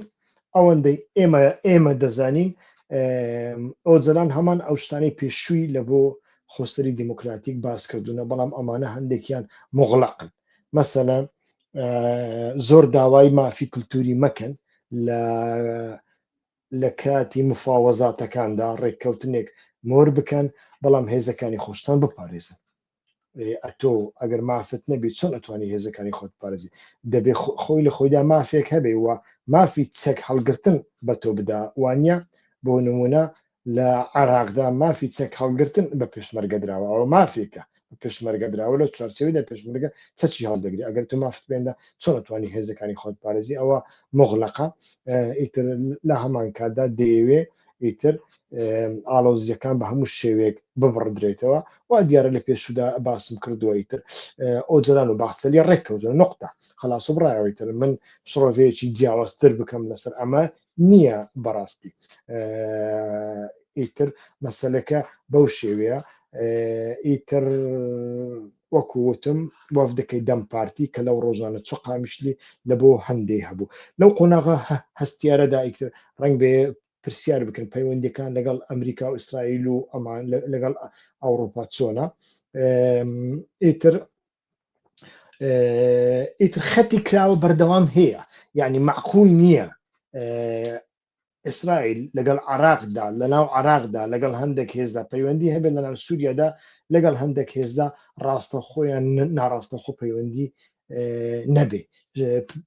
ئەوەندەی ئێمە دەزانین ئۆجلان هەمان ئەو شتانەی پێشووی لە بۆ خۆسەری دیموکراتیک باس کردوونە بەڵام ئەمانە هەندێکیان مغڵقن مەسەلەن زۆر داوای مافی کولتوری مەکەن لە کاتی مفاوەزاتەکاندا ڕێککەوتنێک مۆر بکەن بەڵام هێزەکانی خۆشتان بپارێزن ئەتۆ ئەگەر مافت نەبێت چۆن ئەتوانی هێزەکانی خۆت پارێزی دەبێت خۆی لە خۆیدا مافێک هەبێ وە مافی چەک هەڵگرتن بە تۆ بدا وانە بۆ نمونە لە عراقدا مافی چەک هەڵگرتن بە پێشمەرگە درراوە ئەوە مافێکە پێشمەرگە درراوە لە چوارچەوەیدا پێشمەرگە چەکی هەڵدەگری ئەگەر تو مافت بێندا چۆن ئەتوانی هێزەکانی خۆت پارێزی ئەوە مغڵقە ئیتر لە هەمان کاتدا دەیەوێ ئیتر ئالۆزیەکان بە هەموو شێوێک ببڕدرێتەوە و دیارە لە پێشودا باسم کردووە ئیتر ئۆجلان و باخچەلی ڕێککەوتن نقطە خلاص و بڕایەوەیتر من شڕۆڤەیەکی جیاوازتر بکەم لەسەر ئەمە نییە بەڕاستی ئیتر مەسەلەکە بەو شێوەیە ئیتر وەکووتم وەفدەکەی دەم پارتی کە لەو ڕۆژانە چ قامیشلی لە بۆ هەندێک هەبوو لەو قۆناغا هەستیارەدا ئیتر ڕنگ بێ پرسیار بکەن پەیوەندیەکان لەگەڵ ئەمریکا و ئیسرائیل و ئەمان لەگەڵ ئەوروپا چۆنە ئیتر خەتی کراوە بەردەوام هەیە یعنی معقول نییە ئیسرائیل لەگەڵ عراقدا لەناو عراقدا لەگەڵ هەندێک هێزدا پەیوەندی هەبێت لەناو سووریادا لەگەڵ هەندێک هێزدا ڕاستە خۆیان ناڕاستە خۆ پەیوەندی نەبێ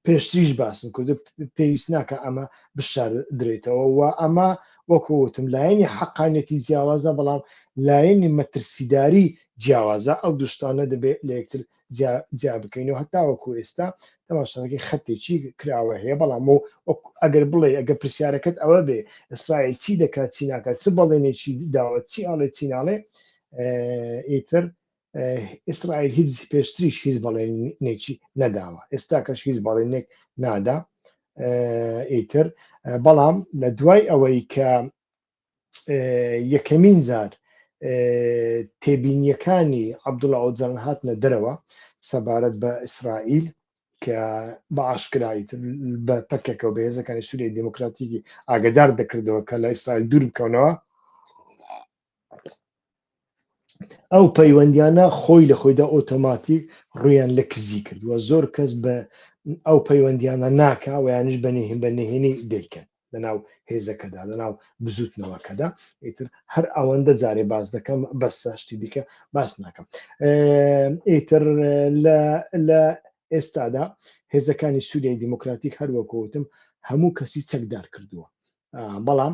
پێشتریش باسم کردو پێویست ناکە ئەمە بشار درێتەوە و ئەمە وەکوتم لایەنی حەقانەتی جیاوازە بەڵام لایەنی مەترسیداری جیاوازە ئەو دوشتانە دەبێت لە یەکتر جیا بکەینەوە هەتاوەکو ئێستا تەماشاکەی خەتێکی کراوە هەیە بەڵام ئەگەر بڵێ ئەگە پرسیارەکەت ئەوە بێ ئیسرائیل چی دەکات چی ناکات چ بەڵێنێکی داوە چی ئاڵێ چی ناڵێ ئیتر ئیسرائیل هیچ پێشتریش هیچ بەڵێنێکی نەداوە ئێستا کەش هیچ بەڵێنێک نادا ئیتر بەڵام لە دوای ئەوەی کە یەکەمین جار تێبینیەکانی عەبدوڵڵا ئۆجلان هاتنە دەرەوە سەبارەت بە ئیسرائیل کە بەعاشکرایت بە پەکێکەوە بە هێزەکانی سووریای دیموکراتیکی ئاگدار دەکردەوە کە لە ئیسرائیل دوور بکەونەوە، ئەو پەیوەندیانە خۆی لە خۆیدا ئۆتۆماتیک ڕویان لە کزی کردووە. زۆر کەس بە ئەو پەیوەندیانە ناکا و یانش بەنهێنی دەیکەن لەناو هێزەکەدا، لەناو بزوتنەوەکەدا. ئیتر هەر ئەوەندە جارێ باز دەکەم، بەسە شتی دیکە باس ناکەم. ئیتر لە ئێستادا هێزەکانی سووریای دیموکراتیک هەروەکوتم هەموو کەسی چەکدار کردووە، بەڵام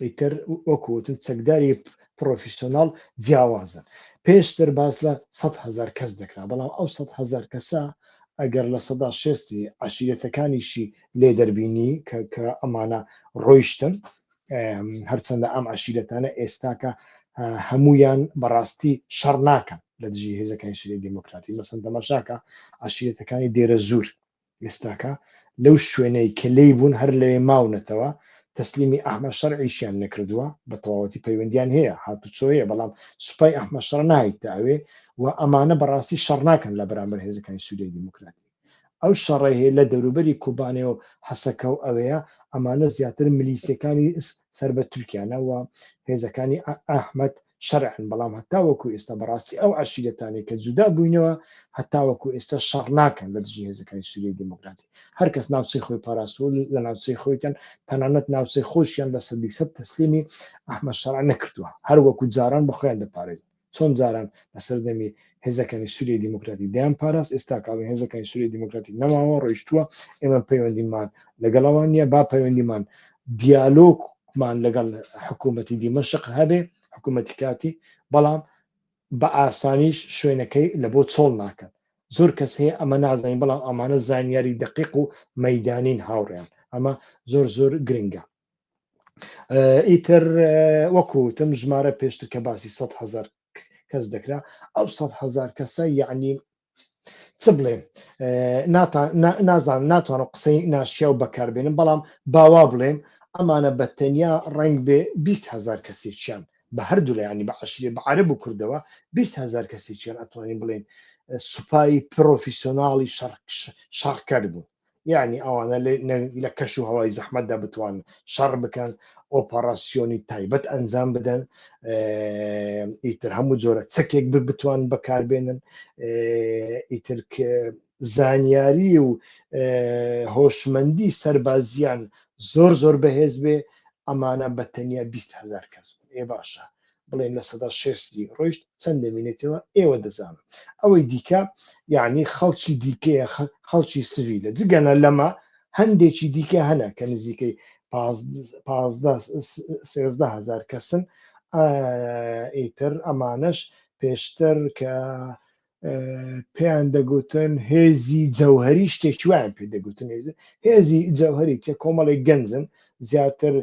ئیتر وەکوتم چەکداری پرۆفیسیۆناڵ جیاوازن. پێشتر باس لە 100,000 کەس دەکرا، بەڵام ئەو 100,000 کەسە ئەگەر لە 60 عشیرەتەکانیشی لێ دەربینی کە ئەمانە ڕۆیشتن، هەرچەندە ئەم عشیرەتانە ئێستاکە هەمویان بەڕاستی شەڕ ناکەن لە دژی هێزەکانی سووریای دیموکراتی. مەسەن تەماشاکە عشیرەتەکانی دێرە زوور ئێستاکە لەو شوێنەی کە لێی بوون هەر لەوێ ماونەتەوە، تەسلیمی ئەحمە شەرعیشیان نەکردووە، بە تەواوەتی پەیوەندیان هەیە هاتوچۆیە، بەڵام سوپای ئەحمە شەڕ نایتداوێ و ئەمانە بەڕاستی شەڕ ناکەن لە بەرامبەر هێزەکانی سووریای دیموکراتی. ئەو شەڕی هەیە لە دەوروبەری کوبانێ و حەسەکە و ئەوەیە ئەمانە زیاتر میلیسیەکانی سەر بە تورکیانەوە هێزەکانی ئەحمەد شەرعن، بەڵام هەتاوەکو ئێستا بەڕاستی ئەو عشیرەتانی کە جودا بووینەوە هەتاوەکو ئێستا شەڕ ناکەن لە دژی هێزەکانی سووریای دیموکراتی. هەرکەس ناوچەی خۆی پاراستوە لە ناوچەی خۆیتان، تەنانەت ناوچەی خۆشیان بە 100% تەسلیمی ئەحمەد شەرع نەکردووە، هەروەکو جاران بە خۆیان دەپارێت. چۆن جاران لەسەردەمی هێزەکانی سووریای دیموکراتی دەیان پاراست، ئێستا کاڵی هێزەکانی سووریای دیموکراتی نەماوە ڕۆیشتووە، ئێمە پەیوەندیمان لەگەڵەوان نییە، با پەیوەندیمان دیالۆگمان لەگەڵ حکوومەتی دیمەشق هەبێ، حکوومەتی کاتی، بەڵام بە ئاسانیش شوێنەکەی لە بۆ چۆڵ ناکەن. زۆر کەس هەیە ئەمە نازانین، بەڵام ئەمانە زانیاری دقیق و مەیدانین هاوڕێن، ئەمە زۆر گرنگە. ئیتر وەکوتم ژمارە پێشتر کە باسی 100,000 کەس دەکرا، ئەو 100,000 کەسە یعنی چ بڵێم ناتوانم قسەی ناشیا و بەکاربێنم، بەڵام باوا بڵێم ئەمانە بە تەنیا ڕنگ بێ 20,000 کەسێکیان بە هەردوو لە ینی بە عشیرە بە عەرەب و کوردەوە 20,000 کەسێکیان ئەتوانین بڵێن سوپای پرۆفیسیۆناڵی شەڕکەر بوون، یعنی ئەوانە لە کەش و هەوای زەحمەتدا بتوانن شەڕ بکەن، ئۆپەراسیۆنی تایبەت ئەنجام بدەن، ئیتر هەموو جۆرە چەکێک بتوان بەکاربێنن، ئیتر زانیاری و هۆشمەندی سەربازیان زۆر بەهێز بێ، ئەمانە بە تەنیا 20,000 کەس بن. ئێ باشە بڵێن لە 160 ڕۆیشت چەند دەمێنێتەوە ئێوە دەزانن. ئەوەی دیکە یعنی خەڵکی دیکەیە، خەڵکی سڤیلە، جگەنە لەمە هەندێکی دیکە هەنە کە نزیکەی 13,000 کەسن. ئیتر ئەمانەش پێشتر کە پێیان دەگوتن هێزی جەوهەری شتێکی وایان پێ دەگوتن، هێزی جەوهەری چێ کۆمەڵی گەنجن، زیاتر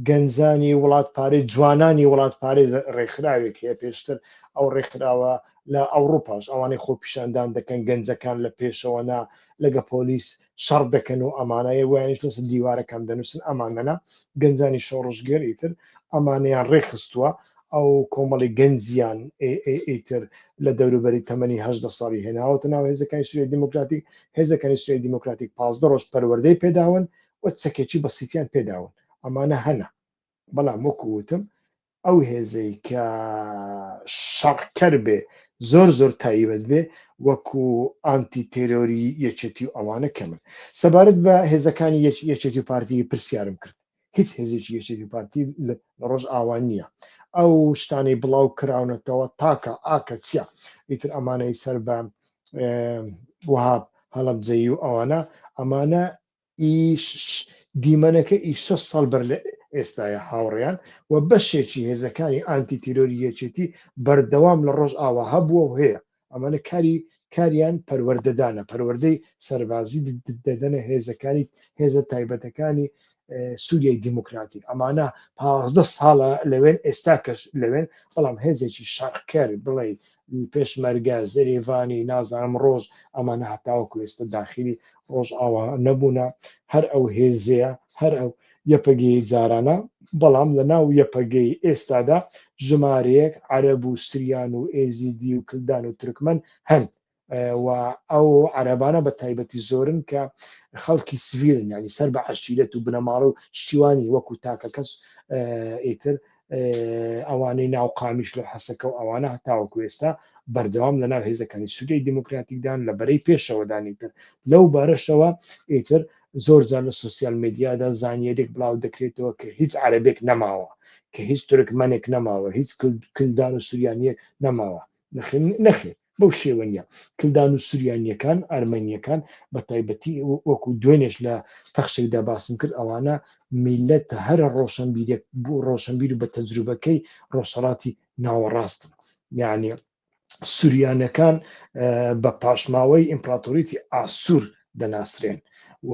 گەنجانی وڵات پارێ، جوانانی وڵات پارێ ڕێکخراوێک هەیە. پێشتر ئەو ڕێکخراوە لە ئەوروپاش ئەوانەی خۆپیشاندان دەکەن گەنجەکان لە پێشەوەنا لەگە پۆلیس شەڕ دەکەن و ئەمانەیە وایش لەسەر دیوارەکان دەنووسن، ئەمانەنا گەنجانی شۆڕژگەر ئیتر ئەمانەیان ڕێخستووە، ئەو کۆمەڵی گەنجیان ئیتر لە دەوروبەری تەمەنی 18 ساڵی هێناوەتە ناو هێزەکانی سووریای دیموکراتیک. هێزەکانی سووریای دیموکراتیک 15 ڕۆژ پەروەردەی پێداون و چەکێکی بەسیتیان پێداون، ئەمانە هەنە. بەڵام وەکووتم ئەو هێزەی کە شەڕکەر بێ زۆر تایبەت بێ وەکو ئانتی تێرۆری یەکێتی و ئەوانە کەمن. سەبارەت بە هێزەکانی یەکێتی و پارتی پرسیارم کرد، هیچ هێزێکی یەکێتی و پارتی لە ڕۆژ ئاوان نییە. ئەو شتانی بڵاو کراونەتەوە تاکە ئاکە چیە، ئیتر ئەمانەی سەر بە وهاب هەڵەبجەیی و ئەمانە دیمەنەکە 6 ساڵ بەر لە ئێستاە هاوڕێیان و بەشێکی هێزەکانی ئانتی تیرۆری یەکێتی بەردەوام لە ڕۆژ ئاوا هەبووە و هەیە. ئەمانە کاریان پەروەردەدانە، پەروەردەی سەربازی دەدەنە هێزەکانی هێزە تایبەتەکانی سووریای دیموکراتی. ئەمانە 15 ساڵە لەوێن، ئێستا کەش لەوێن، بەڵام هێزێکی شەڕکەر بڵێ پێشمەرگە زەرێڤانی نازانم ڕۆژ ئەمانە هەتاوەکو ئێستا داخلی ڕۆژ ئاوا نەبوونە. هەر ئەو هێزەیە، هەر ئەو یەپەگەی جارانە، بەڵام لە ناو یەپەگەی ئێستادا ژمارەیەک عەرەب و سریان و ئێزیدی و کلدان و تورکمەن هەن. و ئەو عەرەبانە بە تایبەتی زۆرن کە خەڵکی سڤیلن، یعنی سەر بە عەشیرەت و بنەماڵە و شتیوانی وەکو تاکە کەس ئیتر ئەوانەی ناو قامیش لە حەسەکە و ئەوانە هەتاوەکو ئێستا بەردەوام لەناو هێزەکانی سووریای دیموکراتیکدان لە بەرەی پێشەوەدانی تر لەو بارەشەوە ئیتر زۆر جار لە سوسیال میدیادا زانیاریێک بڵاو دەکرێتەوە کە هیچ عەرەبێک نەماوە، کە هیچ تورکمەنێک نەماوە، هیچ کلدان و سوریانیەک نەماوە. نەخێ بەو شێوە نیە. کلدان و سوریانیەکان ئەرمەنیەکان بە تایبەتی وەکو دوێنێش لە پەخشێکدا باسم کرد ئەوانە میلەتە هەرە ڕۆشنبیرێک بۆ ڕۆشنبیر و بە تەجروبەکەی ڕۆژهەڵاتی ناوەڕاستن. یعنی سوریانەکان بە پاشماوەی ئیمپراتۆریەتی ئاسوور دەناسرێن و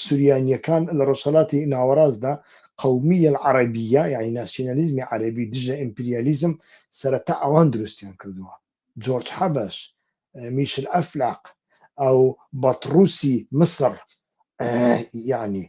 سوریانیەکان لە ڕۆژهەڵاتی ناوەڕاستدا قومیە العەرەبیە یعنی ناسیۆنالیزمی عەرەبی دژە ئیمپریالیزم سەرەتا ئەوان دروستیان کردووە. جۆرج حەبەش، میشل ئەفلاق ئەو بەطڕوسی مصر یعنی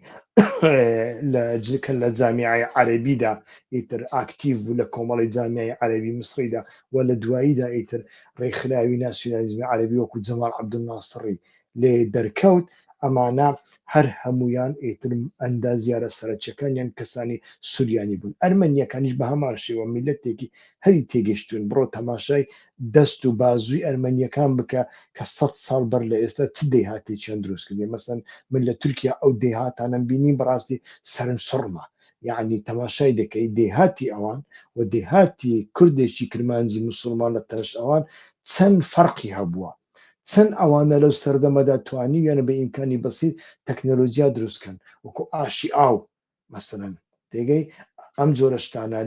لە جامیعەی عەرەبیدا ئیتر ئاکتیڤ بوو لە کۆمەڵی جامیعەی عەرەبی مسریدا و لە دواییدا ئیتر ڕێکخراوی ناسیۆنالیزمی عەرەبی وەکو جەمال عەبدولناسری لێ دەرکەوت. ئەمانە هەر هەمویان ئیتر ئەندازیارە سەرچەکانیان کەسانی سوریانی بوون. ئەرمەنیەکانیش بە هەمان شێوە میلەتێکی هەری تێگەشتوون. بڕۆ تەماشای دەست و بازووی ئەرمەنیەکان بکە کە 100 ساڵ بەر لە ئێستا چ دەیهاتێکیان دروست کردێ. مەسەن من لە تورکیا ئەو دەیهاتانم بینی بەڕاستی سەرم سڕمە. یعنی تەماشای دەکەی دێهاتی ئەوان و دێهاتی کوردێکی کرمانجی مسلمان لە تەش ئەوان چەند فەرقی هەبووە. چەند ئەوانە لەو سەردەمەدا توانیویانە بە ئیمکانی بەسیط تەکنۆلۆجیا دروستکەن وەکو ئاشی ئاو مەسەلەن تێگەی ئەم جۆرە شتانە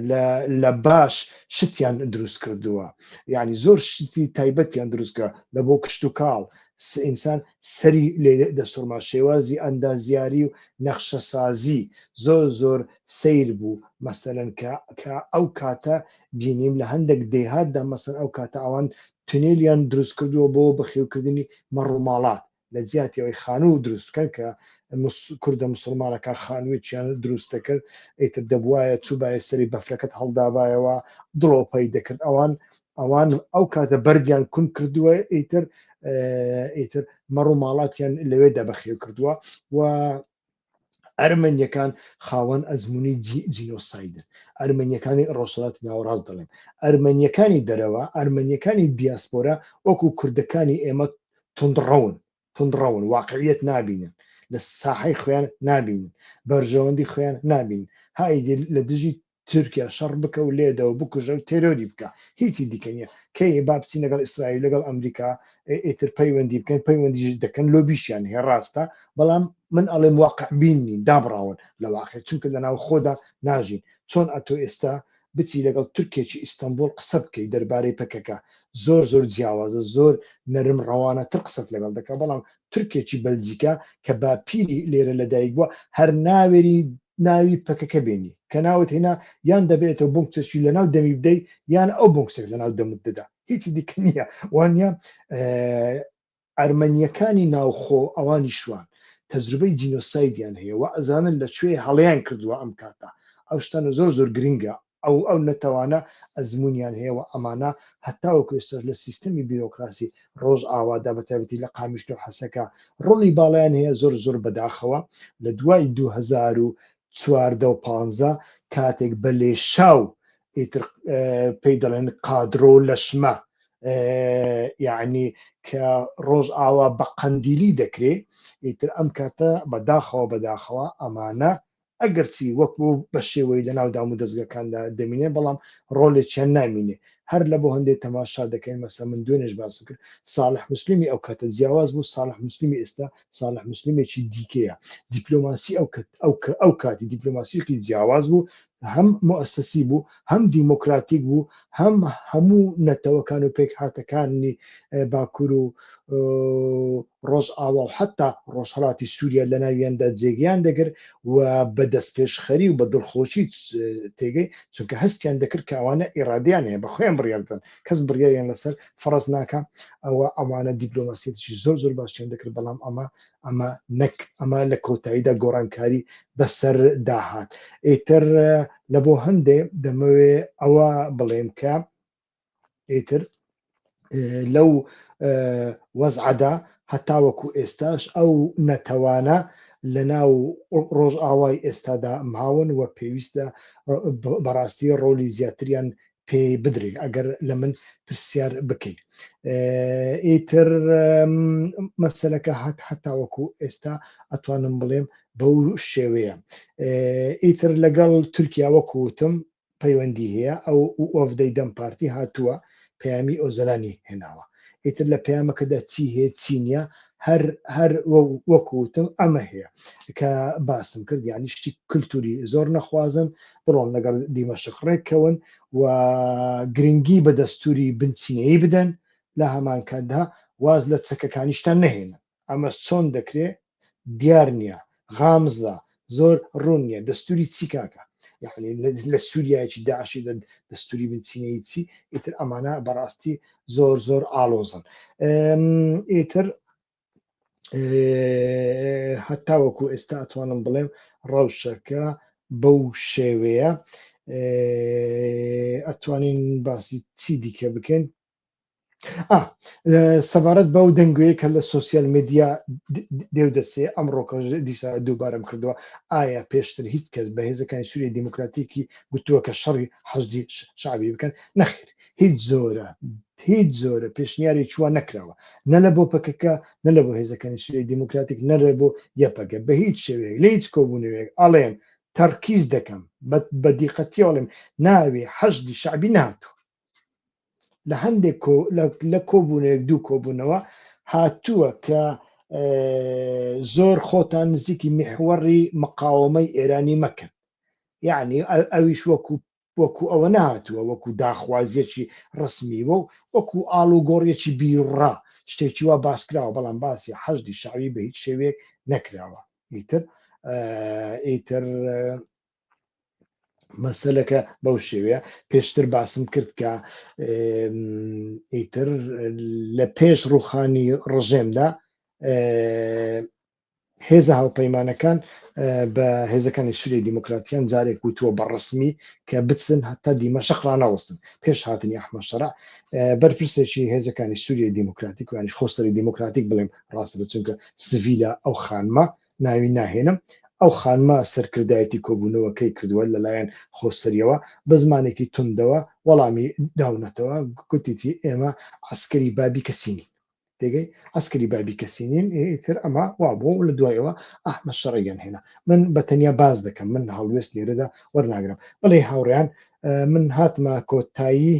لە باش شتیان دروست کردووە. یعنی زۆر شتی تایبەتیان دروستکە لە بۆ کشت و کاڵ ئینسان سەری لێ دەسوڕما شێوازی ئەندازیاری و نەخشە سازی زۆر سیر بوو. مەسەلەن کە ئەو کاتە بینیم لە هەندێک دێهاتدا مەسەن ئەو کاتە ئەوان تونێلیان دروست کردووە بۆ بەخێوکردنی مەڕووماڵات لە جیاتیەوەی خانوو دروستکەن کە کوردە مسلمانەکان خانووییان دروست دەکرد ئیتر دەبواە چوبایە سەری بەفرەکەت هەڵدابایەوە دڵۆپەی دەکرد. ئەوان ئەو کاتە بەردیان کون کردووە ئیتر مەڕووماڵاتیان لەوێدا بەخێو کردووە و ئەرمەنیەکان خاوەن ئەزمموی جینۆسایدن. ئەرمەنیەکانی ڕۆژهەڵاتی ناوەڕاست دەڵێن. ئەرمەنیەکانی دەرەوە ئەرمەنیەکانی دیاسپۆرا وەکو کوردەکانی ئێمە تونڕەون واقعیت نابینن، لە ساحەی خۆیان نابینن، بەرژەوەندی خۆیان نابین. هایدی لە دژی تورکیا شەڕ بکە و لێدەوە بکوژە و تێرۆری بکە هیچی دیکە نیە. کەی با بچین لەگەڵ ئیسرائیل لەگەڵ ئەمریکا ئیتر پەیوەندی بکەن پەیوەندی دەکەن لۆبیشیان هەیە ڕاستە، بەڵام من ئەڵێم واقع بینین دابڕاون لە واقع چونکە لەناو خۆدا ناژین. چۆن ئەتۆ ئێستا بچی لەگەڵ تورکێکی ئیستانبول قسە بکەی دەربارەی پەکەکە زۆر جیاوازە زۆر نەرم ڕەوانە تر قسەت لەگەڵ دەکە، بەڵام تورکێکی بەلجیکا کە باپیری لێرە لەدایک بووە هەر ناوێری ناوی پەکەکە بینی کە ناوت هێنا یان دەبێتەوە بنکچەشی لە ناو دەمی بدەیت یان ئەو بنکسێک لە ناو دەمت دەدا هیچی دیکە نییە. وانە ئەرمەنیەکانی ناوخۆ ئەوانی شوان تەجروبەی جینۆسایدیان هەیە و ئەزانن لەکوێ هەڵەیان کردووە ئەم کاتە. ئەو شتانە زۆر گرنگە ئەو نەتەوانە ئەزممویان هەیە و ئەمانە هەتاوەکو ئێستاش لە سیستەمی بیرۆکراسی ڕۆژ ئاوادا بەتایبەتی لە قامیشت و حەسەکە ڕۆڵی باڵیان هەیە زۆر بەداخەوە. لە دوای 2014 کاتێک بە لێشاو ئیتر پێی دەڵێن قادرۆ لەشمە یعنی کە ڕۆژ ئاوا بە قەندیلی دەکرێت ئیتر ئەم کاتە بەداخەوە ئەمانە ئەگەرچی وەکو بە شێوەی لە ناو دام و دەستگەکاندا دەمینێ بەڵام ڕۆڵێکیان نامینێ. هەر لە بۆ هەندێک تەماشا دەکەین مەسە من دوێنێش باسم کرد ساڵح موسلیمی ئەو کاتە جیاواز بوو، ساڵح موسلیمی ئێستا ساڵح موسلیمێکی دیکەیە. دیپلۆماسی ئەو کاتی دیپلۆماسیەکی جیاواز بوو، هەم مؤسسی بوو، هەم دیموکراتیک بوو، هەم هەموو نەتەوەکان و پێک هاتەکانی باکوور و ڕۆژ ئاوا و حتا ڕۆژهەڵاتی سووریا لە ناویاندا جێگیان دەگرت و بەدەست پێشخەری و بە دڵخۆشی تێگەی چونکە هەستیان دەکرد کە ئەوانە ئێرادیان هەیە بە خۆیان بڕیاردن کەس بڕیاریان لەسەر فەرەز ناکە. ئەوانە دیپلۆماسیەتیشی زۆر باشیان دەکرد، بەڵام ئەمە لە کۆتاییدا گۆڕانکاری بەسەر داهات. ئیتر لە بۆ هەندێ دەمەوێ ئەوە بڵێم کە ئیتر لەو وەزعەدا هەتاوەکو ئێستاش ئەو نەتەوانە لە ناو ڕۆژئاوای ئێستادا ماون وە پێویستە بەڕاستی ڕۆلی زیاتریان پێ بدرێت ئەگەر لە من پرسیار بکەیت. ئیتر مەسەلەکە هەتاوەکو ئێستا ئەتوانم بڵێم بەو شێوەیە. ئیتر لەگەڵ تورکیا وەکوتم پەیوەندی هەیە ئەو ئۆڤدەی دەم پارتی هاتووە پەیامی ئۆزەلانی هێناوە. ئیتر لە پەیامەکەدا چی هەیە چی نییە هەر وەکوتم ئەمە هەیە کە باسم کرد یانی شتی کللتوری زۆر نەخوازن بڕۆن لەگەڵ دیمەشق ڕێککەون و گرنگی بە دەستوری بنچینەیە بدەن لە هەمان کاتدا واز لە چەکەکانیشتان نەهێنن. ئەمە چۆن دەکرێت دیار نییە غامزە زۆر ڕوون نییە دەستوری چی کاکە یعنی لە سووریایکی داعشی دەستوری بنچینەی چی ئیتر ئەمانە بەڕاستی زۆر زۆر ئالۆزن. ئیتر هەتاوەکو ئێستا ئەتوانم بڵێم ڕەوشەکە بەو شێوەیە. ئەتوانین باسی چی دیکە بکەین. سەبارەت بەو دەنگوەیە کە لە سوسیال میدیا دێودەسێ ئەمڕۆکە دیسا دووبارەم کردووە ئایا پێشتر هیچ کەس بە هێزەکانی سووریای دیموکراتیکی گوتووە کە شەڕی حەشدی شعبی بکەن نەخیر هیچ زۆرە پێشنیاری چوە نەکراوە نە لە بۆ پەکەکە نە لە بۆ هێزەکانی سووریای دیموکراتیک نەرە بۆ یەپەکە بە هیچ شێوەیە لە هیچ کۆبوونەوەیەک ئەڵێم تەرکیز دەکەم بە دیقەتی ئەڵێم ناوێ حەشدی شعبی نهاتووە لە هەندێک لە کۆبوونەیەک دوو کۆبوونەوە هاتووە کە زۆر خۆتان نزیکی میحوەڕی مقاومەی ئێرانی مەکەن یعنی ئەویش وەکو ئەوە نهاتووە وەکو داخوازیەکی ڕسمی وەکو ئاڵوگۆڕیەکی بیڕا شتێکی وا باسکراوە بەڵام باسی حەشدی شعبی بە هیچ شێوەیەک نەکراوە. ئیتر مەسەلەکە بەو شێوەیە پێشتر باسم کرد کە ئیتر لە پێش ڕوخانی ڕژێمدا هێزە هاوپەیمانەکان بە هێزەکانی سووریای دیموکراتیان جارێک وتووە بە ڕسمی کە بچن هەتا دیمەشق ڕانەوەستن پێش هاتنی ئەحمەد شەرع بەرپرسێکی هێزەکانی سووریای دیموکراتیک و یانیش خۆسەری دیموکراتیک بڵێم ڕاستە چونکە سڤیلە ئەو خانمە ناوی ناهێنم ئەو خانمە سەرکردایەتی کۆبوونەوەکەی کردووە لەلایەن خۆسەریەوە بە زمانێکی توندەوە وەڵامی داونەتەوە گوتیتی ئێمە عسکەری بابی کەسینی تێگەی عسکەری بابی کەسینین ئیتر ئەمە وا بۆ لە دوایەوە ئەحمەد شەڕعیان هێنا من بەتەنیا باز دەکەم من هەڵوێست لێرەدا وەرناگرم بەڵێ هاوڕێیان من هاتمە کۆتایی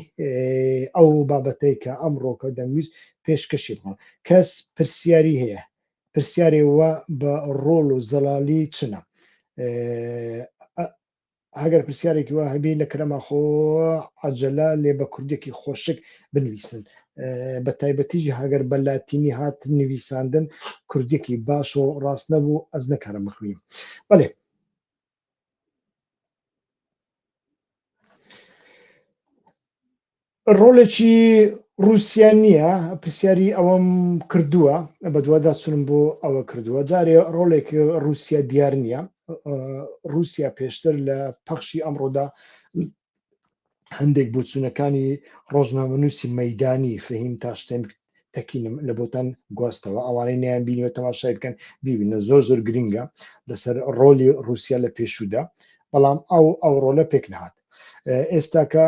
ئەو بابەتەی کە ئەمڕۆکە دەمویست پێشکەشی بڵێم کەس پرسیاری هەیە پرسیارێەوە بە ڕۆڵ و زەلالی چنە هەگەر پرسیارێکی وە هەبی لە کەرەمەخۆ عەجەلە لێ بە کوردێکی خۆشک بنویسن بە تایبەتیژی هەگەر بە لاتینی هات نویساندن کوردێکی باش و ڕاست نەبوو ئەز نەکارم بخوێنم. بەڵێ ڕۆڵێکی رووسیا نییە پرسیاری ئەوەم کردووە بە دووادا چونم بۆ ئەوە کردووە جارێ ڕۆڵێک رووسیا دیار نییە رووسیا پێشتر لە پەخشی ئەمڕۆدا هەندێک بۆچوونەکانی ڕۆژنامەنووسی مەیدانی فەهیم تا شتێن تەکینم لە بۆتان گواستەوە ئەوانەی نیان بینیوە تەماشای بکەن بیبینە زۆر گرنگە لەسەر ڕۆلی رووسیا لە پێشوودا بەڵام ئەو ڕۆلە پێک نهات ئێستاکە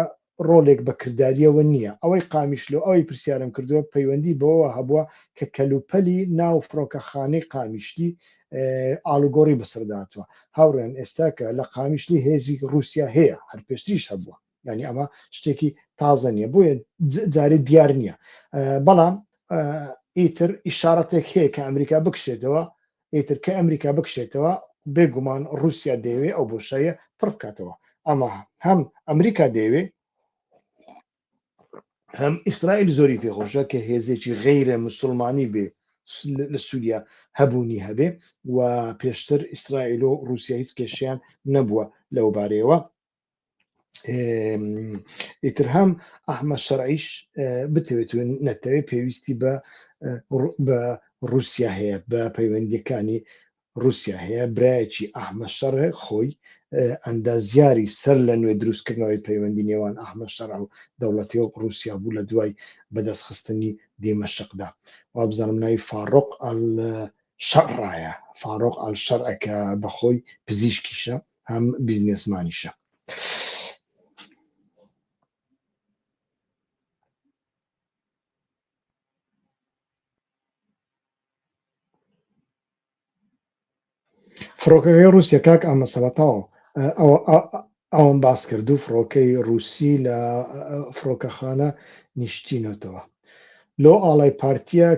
ڕۆلێک بە کردداریەوە نییە ئەوەی قامیشلو ئەوەی پرسیارم کردووە پەیوەندی بەوە هەبووە کە کەلوپەلی ناو فڕۆکەخانەی قامیشلی ئالوگۆڕی بەسەرداتوە هاوڕێن ئێستاکە لە قامیشلی هێزی رووسیا هەیە هەر پێشتریش هەبووە ینی ئەمە شتێکی تازە نییە بۆیە جارێ دیار نییە بەڵام ئیتر ئیشارەتێک هەیە کە ئەمریکا بکشێتەوە ئیتر کە ئەمریکا بکشێتەوە بێگومان رووسیا دەیەوێ ئەو بۆشایە پڕ بکاتەوە ئەمە هەم ئەمریکا دەیەوێ هەم ئیسرائیل زۆری پێخۆشە کە هێزێکی غەیرە موسڵمانی بێ لە سووریا هەبوونی هەبێ و پێشتر ئیسرائیل و رووسیا هیچ کێشیان نەبووە لەو بارەیەوە ئیتر هەم ئەحمەد شەرعیش بتەوێت نەتەوێت پێویستی بە رووسیا هەیە بە پەیوەندیەکانی رووسیا هەیە برایەکی ئەحمە شەڕێ خۆی ئەندازیاری سەر لە نوێ دروستکردنەوەی پەیوەندی نێوان ئەحمە شەڕ و دەوڵەتی و رووسیا بوو لە دوای بەدەستخستنی دیمەشقدا وا بزانم ناوی فاڕۆق شەڕایە فاڕۆق ئەلشەڕەکە بەخۆی پزیشکیشە هەم بیزنسمانیشە. فڕۆکەکەی رووسیا کاک ئەمە سەبەتاوە ئەوم باس کرد و فڕۆکەی رووسی لە فڕۆکەخانە نیشتینەوەتەوە لۆ ئاڵای پارتیە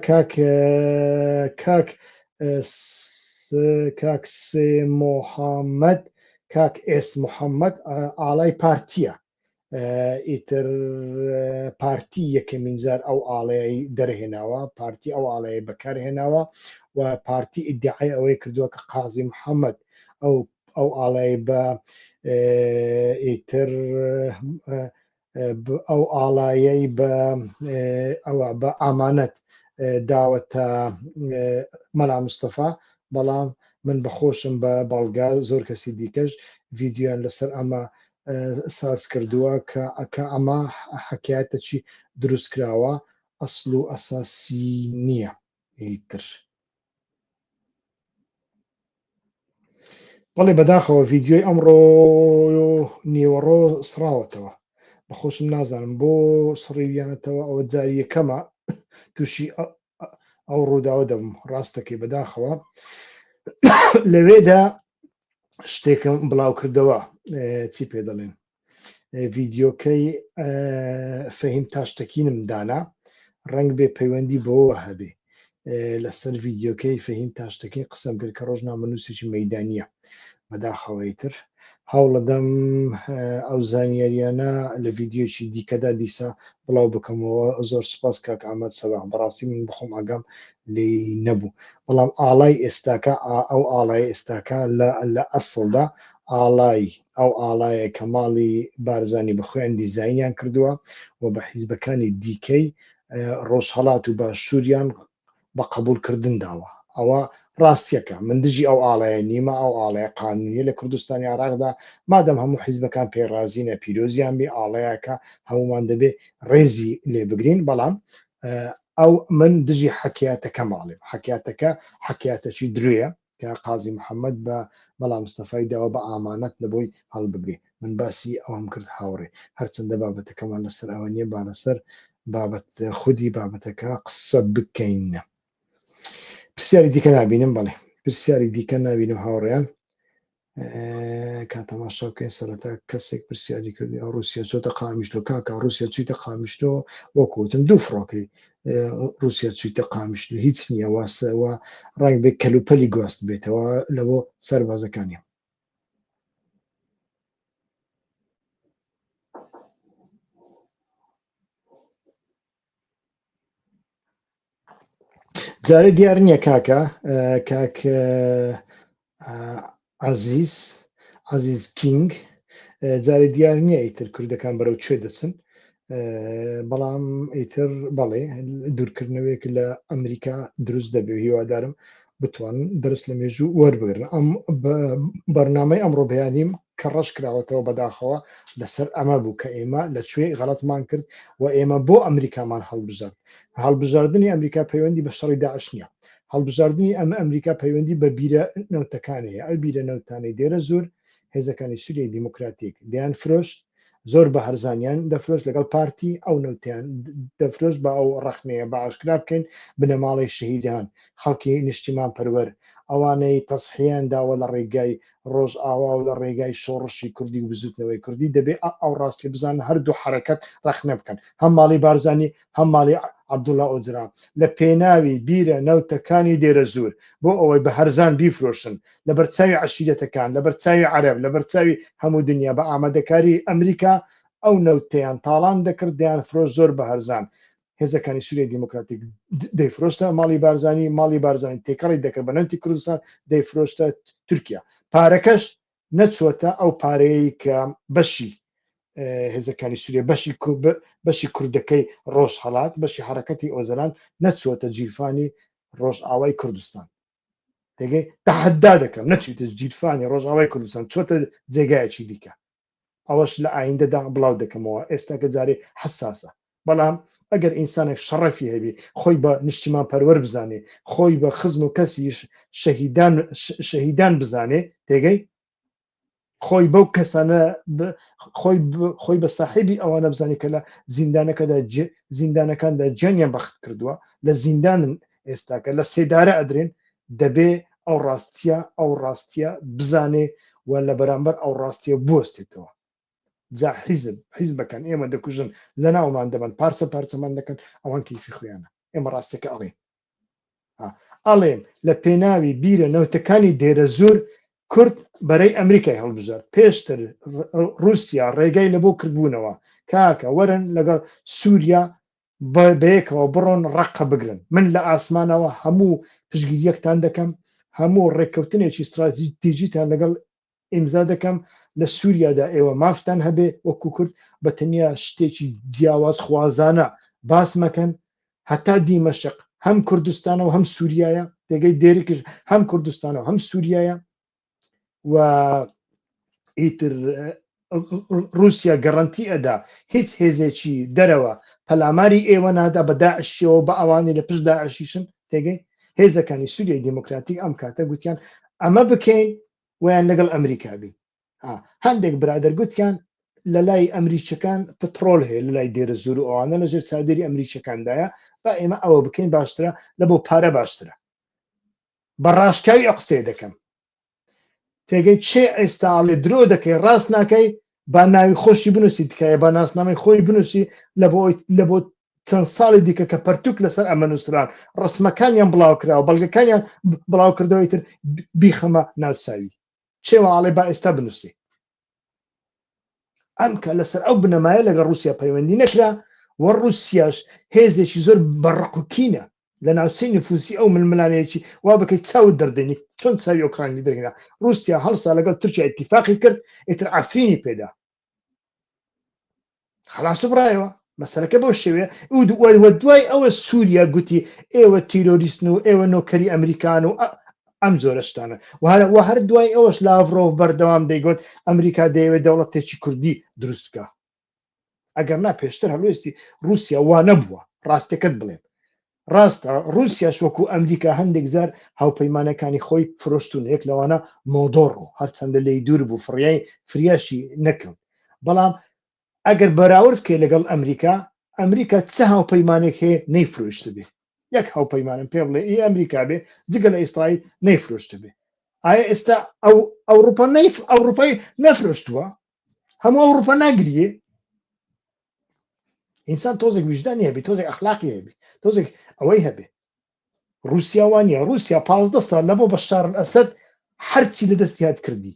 کاک سێ محەممەد کاک ئێس محەممەد ئاڵای پارتیە ئیتر پارتی یەکەمین جار ئەو ئاڵەیە دەرهێناوە پارتی ئەو ئاڵەیە بەکارهێناوە و پارتی ئیدعای ئەوەی کردووە کە قازی محەممەد ئەو ئاڵای بە ئیتر ئەو ئاڵایەی بە ئامانەت داوەتە مەلا مستەفا بەڵام من بەخۆشم بە بەڵگا زۆر کەسی دیکەش ڤیددیویان لەسەر ئەمە ساز کردووە کە ئەمە حکایەتەکی دروست کراوە ئەسڵ و ئەساسی نییە ئیتر بەڵێ بەداخەوە ڤیددیۆی ئەمڕۆ نیوەڕۆ سراوەتەوە بەخۆشم نازانم بۆ سڕیویانەتەوە ئەوە جاری یەکەمە تووشی ئەو ڕووداوە دەبم ڕاستەکەی بەداخەوە لەوێدا شتێکم بڵاو کردەوە چی پێ دەڵێن ڤیددیۆکەی فەهیم تاشتەکینم دانا ڕەنگ بێ پەیوەندی بەوە هەبێ لەسەر ڤیددیۆکەی فەهیم تاشتەکەی قسەم کرد کە ڕۆژنامە نووسێکی مەیدانیە بەداخەوەی تر هەوڵەدەم ئەو زانیاریانە لە ڤیددیۆکی دیکەدا دیسا بڵاو بکەمەوە زۆر سپاس کاک ئامەد سەباح بەڕاستی من بخۆم ئاگام لێی نەبوو بەڵام ئاڵای ئێستاکە ئەو ئاڵای ئێستاکە لە ئەسڵدا ئاڵای ئەو ئاڵایە کە ماڵی بارزانی بەخۆیان دیزاینیان کردووە و بە حیزبەکانی دیکەی ڕۆژهەڵات و باشووریان بە قبولکردن داوە ئەوە ڕاستیەکە من دژی ئەو ئاڵەیە نیمە ئەو ئاڵەیە قانونیە لە کوردستانی عراقدا مادەم هەموو حیزبەکان پێڕازینە پیرۆزیان بێ ئاڵەیەکە هەمومان دەبێ ڕێزی لێ بگرین بەڵام ئەو من دژی حکایەتەکە ماڵێم حکایەتەکە حکایەتەکی درێە کە قازی محەممەد بە مەلا مستەفای داوە بە ئامانەت لە بۆی هەڵبگرێ من باسی ئەوم کرد هاوڕێ هەرچەندە بابەتەکەمان لەسەر ئەوە نییە با لەسەر بابەت خودی بابەتەکە قسە بکەینە پرسیاری دیکە نبینم بەڵێ پرسیاری دیکە نبینم هاوڕێیان کاتەماشا بکەین سەرەتا کەسێک پرسیاری کردی ئەو رووسیا چۆتە قامیشتۆ کاکە رووسیا چوویتە قامیشتۆ وەکوتم دوو فڕۆکەی رووسیا چوویتە قامیشتو هیچ نییە واسەوە ڕنگ بێ کەلوپەلی گواست بێتەوە لە بۆ سەربازەکانی جارێ دیار نییە کاکە کاک عزیز کینگ جارێ دیار نییە ئیتر کوردەکان بەرەو کوێ دەچن بەڵام ئیتر بەڵێ دوورکردنەوەیەک لە ئەمریکا دروست دەبێ هیوادارم بتوانن دەست لە مێژوو وەربگرن ئەم بەرنامەی ئەمڕۆ بەیانیم کە ڕەش کراوەتەوە بەداخەوە لەسەر ئەمە بوو کە ئێمە لەکوێ غەڵەتمان کرد و ئێمە بۆ ئەمریکامان هەڵبژارد هەڵبژاردننی ئەمریکا پەیوەندی بە شەڕی داعش نییە هەڵبژاردننی ئەمە ئەمریکا پەیوەندی بە بیرە نەوتەکانەیە ئەو بیرە نەوتانەی دێرە زۆر هێزەکانی سووریای دیموکراتیک دەیان فرۆشت زۆر بە هەرزانیان دەفرۆشت لەگەڵ پارتی ئەو نەوتیان دەفرۆشت بە ئەو ڕەخنەیە بە ئاشکرا بکەین بنەماڵی شەهیدان خەڵکی نیشتیمان پەروەر ئەوانەی تەسحیان داوە لە ڕێگای ڕۆژ ئاوا و لە ڕێگای شۆڕشی کوردی و بزوتنەوەی کوردی دەبێت ئەو ڕاستی بزان هەردوو حرەکەت ڕەخنە بکەن هەم ماڵی بارزانی هەم ماڵی عەبدوڵڵا ئۆجرا لە پێناوی بیرە نەوتەکانی دێرە زۆر بۆ ئەوەی بە هەرزان بیفرۆشن لە بەرچاوی عەشیرەتەکان لە بەرچاوی عەرەب لە بەرچاوی هەموو دنیا بە ئامادەکاری ئەمریکا ئەو نەوتەیان تاڵان دەکرد دەیان فرۆش زۆر بە هەرزان هێزەکانی سووریای دیموکراتیک دەیفرۆشتە ماڵی بارزانی تێکەڵی دەکرد بە نەوتی کوردستان دەیفرۆشتە تورکیا پارەکەش نەچوەتە ئەو پارەیە کە بەشی هێزەکانی سووریا بەشی کوردەکەی ڕۆژهەڵات بەشی حرەکەتی ئۆزەران نەچوەتە جیرفانی ڕۆژئاوای کوردستان تێگەی تەحەدا دەکەم نەچیتە جیرفانی ڕۆژاوای کوردستان چۆتە جێگایەکی دیکە ئەوەش لە ئایندەدا بڵاو دەکەمەوە ئێستا کە جارێ حساسە بەڵام ئەگەر ئینسانێک شەڕەفی هەبی خۆی بە نیشتیمان پەروەەر بزانێ خۆی بە خزم و کەسیش شەهیدان بزانێ تێگەی خۆی بەو کەسانە خۆی بە ساحیبی ئەوانە بزانێت کە لە زیندانەکاندا گیانیان بەخت کردووە لە زیندانن ئێستاکە لە سێدارە ئەدرێن دەبێ ئەو ڕاستیە بزانێ و لە بەرامبەر ئەو ڕاستیە بوەستێتەوە جا حیزبەکان ئێمە دەکوژن لە ناومان دەبن پارچەمان دەکەن ئەوان کەیفی خۆیانە ئێمە ڕاستەکە ئەڵێم لە پێناوی بیرە نەوتەکانی دێرە زۆر کورد بەرەی ئەمریکای هەڵبژار پێشتر رووسیا ڕێگای لە بۆ کردبوونەوە کاکە وەرن لەگەڵ سووریا بەیەکەوە بڕۆن ڕقە بگرن من لە ئاسمانەوە هەموو پشگیریەکتان دەکەم هەموو ڕێککەوتنێکی استراتیژیتان لەگەڵ ئیمزا دەکەم لە سووریادا ئێوە مافتان هەبێ وەکو کورد بە تەنیا شتێکی جیاواز خوازانە باس مەکەن هەتا دیمەشق هەم کوردستانە و هەم سووریایە تێگەی دێرێکش هەم کوردستانە و هەم سووریایە و ئیتر رووسیا گەڕەنتی ئەدا هیچ هێزێکی دەرەوە پەلاماری ئێوە نادا بە داعشیەوە بە ئەوانی لە پشت داعشیشن تێگەی هێزەکانی سووریای دیموکراتیک ئەم کاتە گوتیان ئەمە بکەین ویان لەگەڵ ئەمریکا بین هەندێک برادەر گوتیان لە لای ئەمریکەکان پترۆل هەیە لە لای دێرە زۆر و ئەوانە لەژێر چادری ئەمریکەکاندایە با ئێمە ئەوە بکەین باشترە لە بۆ پارە باشترە بە ڕاشکاوی ئەو قسێ دەکەم تێگەی چێ ئێستاڵێ درۆ دەکەی ڕاست ناکەی با ناوی خۆشی بنووسی تکایە با ناسنامەی خۆی بنووسی لە بۆ چەند ساڵی دیکە کە پەرتوک لەسەر ئەمە نووسران ڕسمەکانیان بڵاو کراوە بەڵگەکانیان بڵاو کردەوەی تر بیخەمە ناوچاوی چێوەڵێ با ئێستا بنووسی ئەم کە لەسەر ئەو بنەمایە لەگە رووسیا پەیوەندی نەکرا وە رووسیاش هێزێکی زۆر بەڕقوکینە لە ناوچەی نفوسی ئەو ململانەیەکی وا بکەیت چاوت دەردێنی چۆن چاوی ئۆکرانی دەرهێنا رووسیا هەڵسا لەگەڵ تورکیا ئیتیفاقی کرد ئیتر ئافرینی پێدا خلاص بڕایەوە مەسەلەکە بەو شێوەیە وە دوای ئەوە سووریا گوتی ئێوە تیرۆریستن و ئێوە نۆکەری ئەمریکان و ئەم جۆرە شتانە و هەر دوای ئەوەش لاڤڕۆڤ بەردەوام دەیگوت ئەمریکا دەیەوێت دەوڵەتێکی کوردی دروست بکە ئەگەر نا پێشتر هەڵوێستی رووسیا وا نەبووە ڕاستەکەت بڵێن ڕاستە رووسیاش وەکو ئەمریکا هەندێک زار هاوپەیمانەکانی خۆی فرۆشتون یەک لەوانە مۆدۆڕ و هەرچەندە لی دوور بوو فریاشی نەکەوت بەڵام ئەگەر بەراورد بکەی لەگەڵ ئەمریکا چه هاوپەیمانێک هەیە نەیفرۆشتە بێ یەک هاوپەیمانم پێ بڵێ ئەمریکا بێ جگە لە ئیسرائیل نەیفرۆشتە بێ ئایا ئێستا ئەوروپای نەفرۆشتووە هەموو ئەوروپا ناگریە ئینسان تۆزێک وجدانی هەبێ تۆزێک ئەخلاقی هەبێ تۆزێک ئەوەی هەبێ رووسیا وانە رووسیا 15 سال لە بۆ بەشار ئەسەد هەرچی لە دەستی هات کردی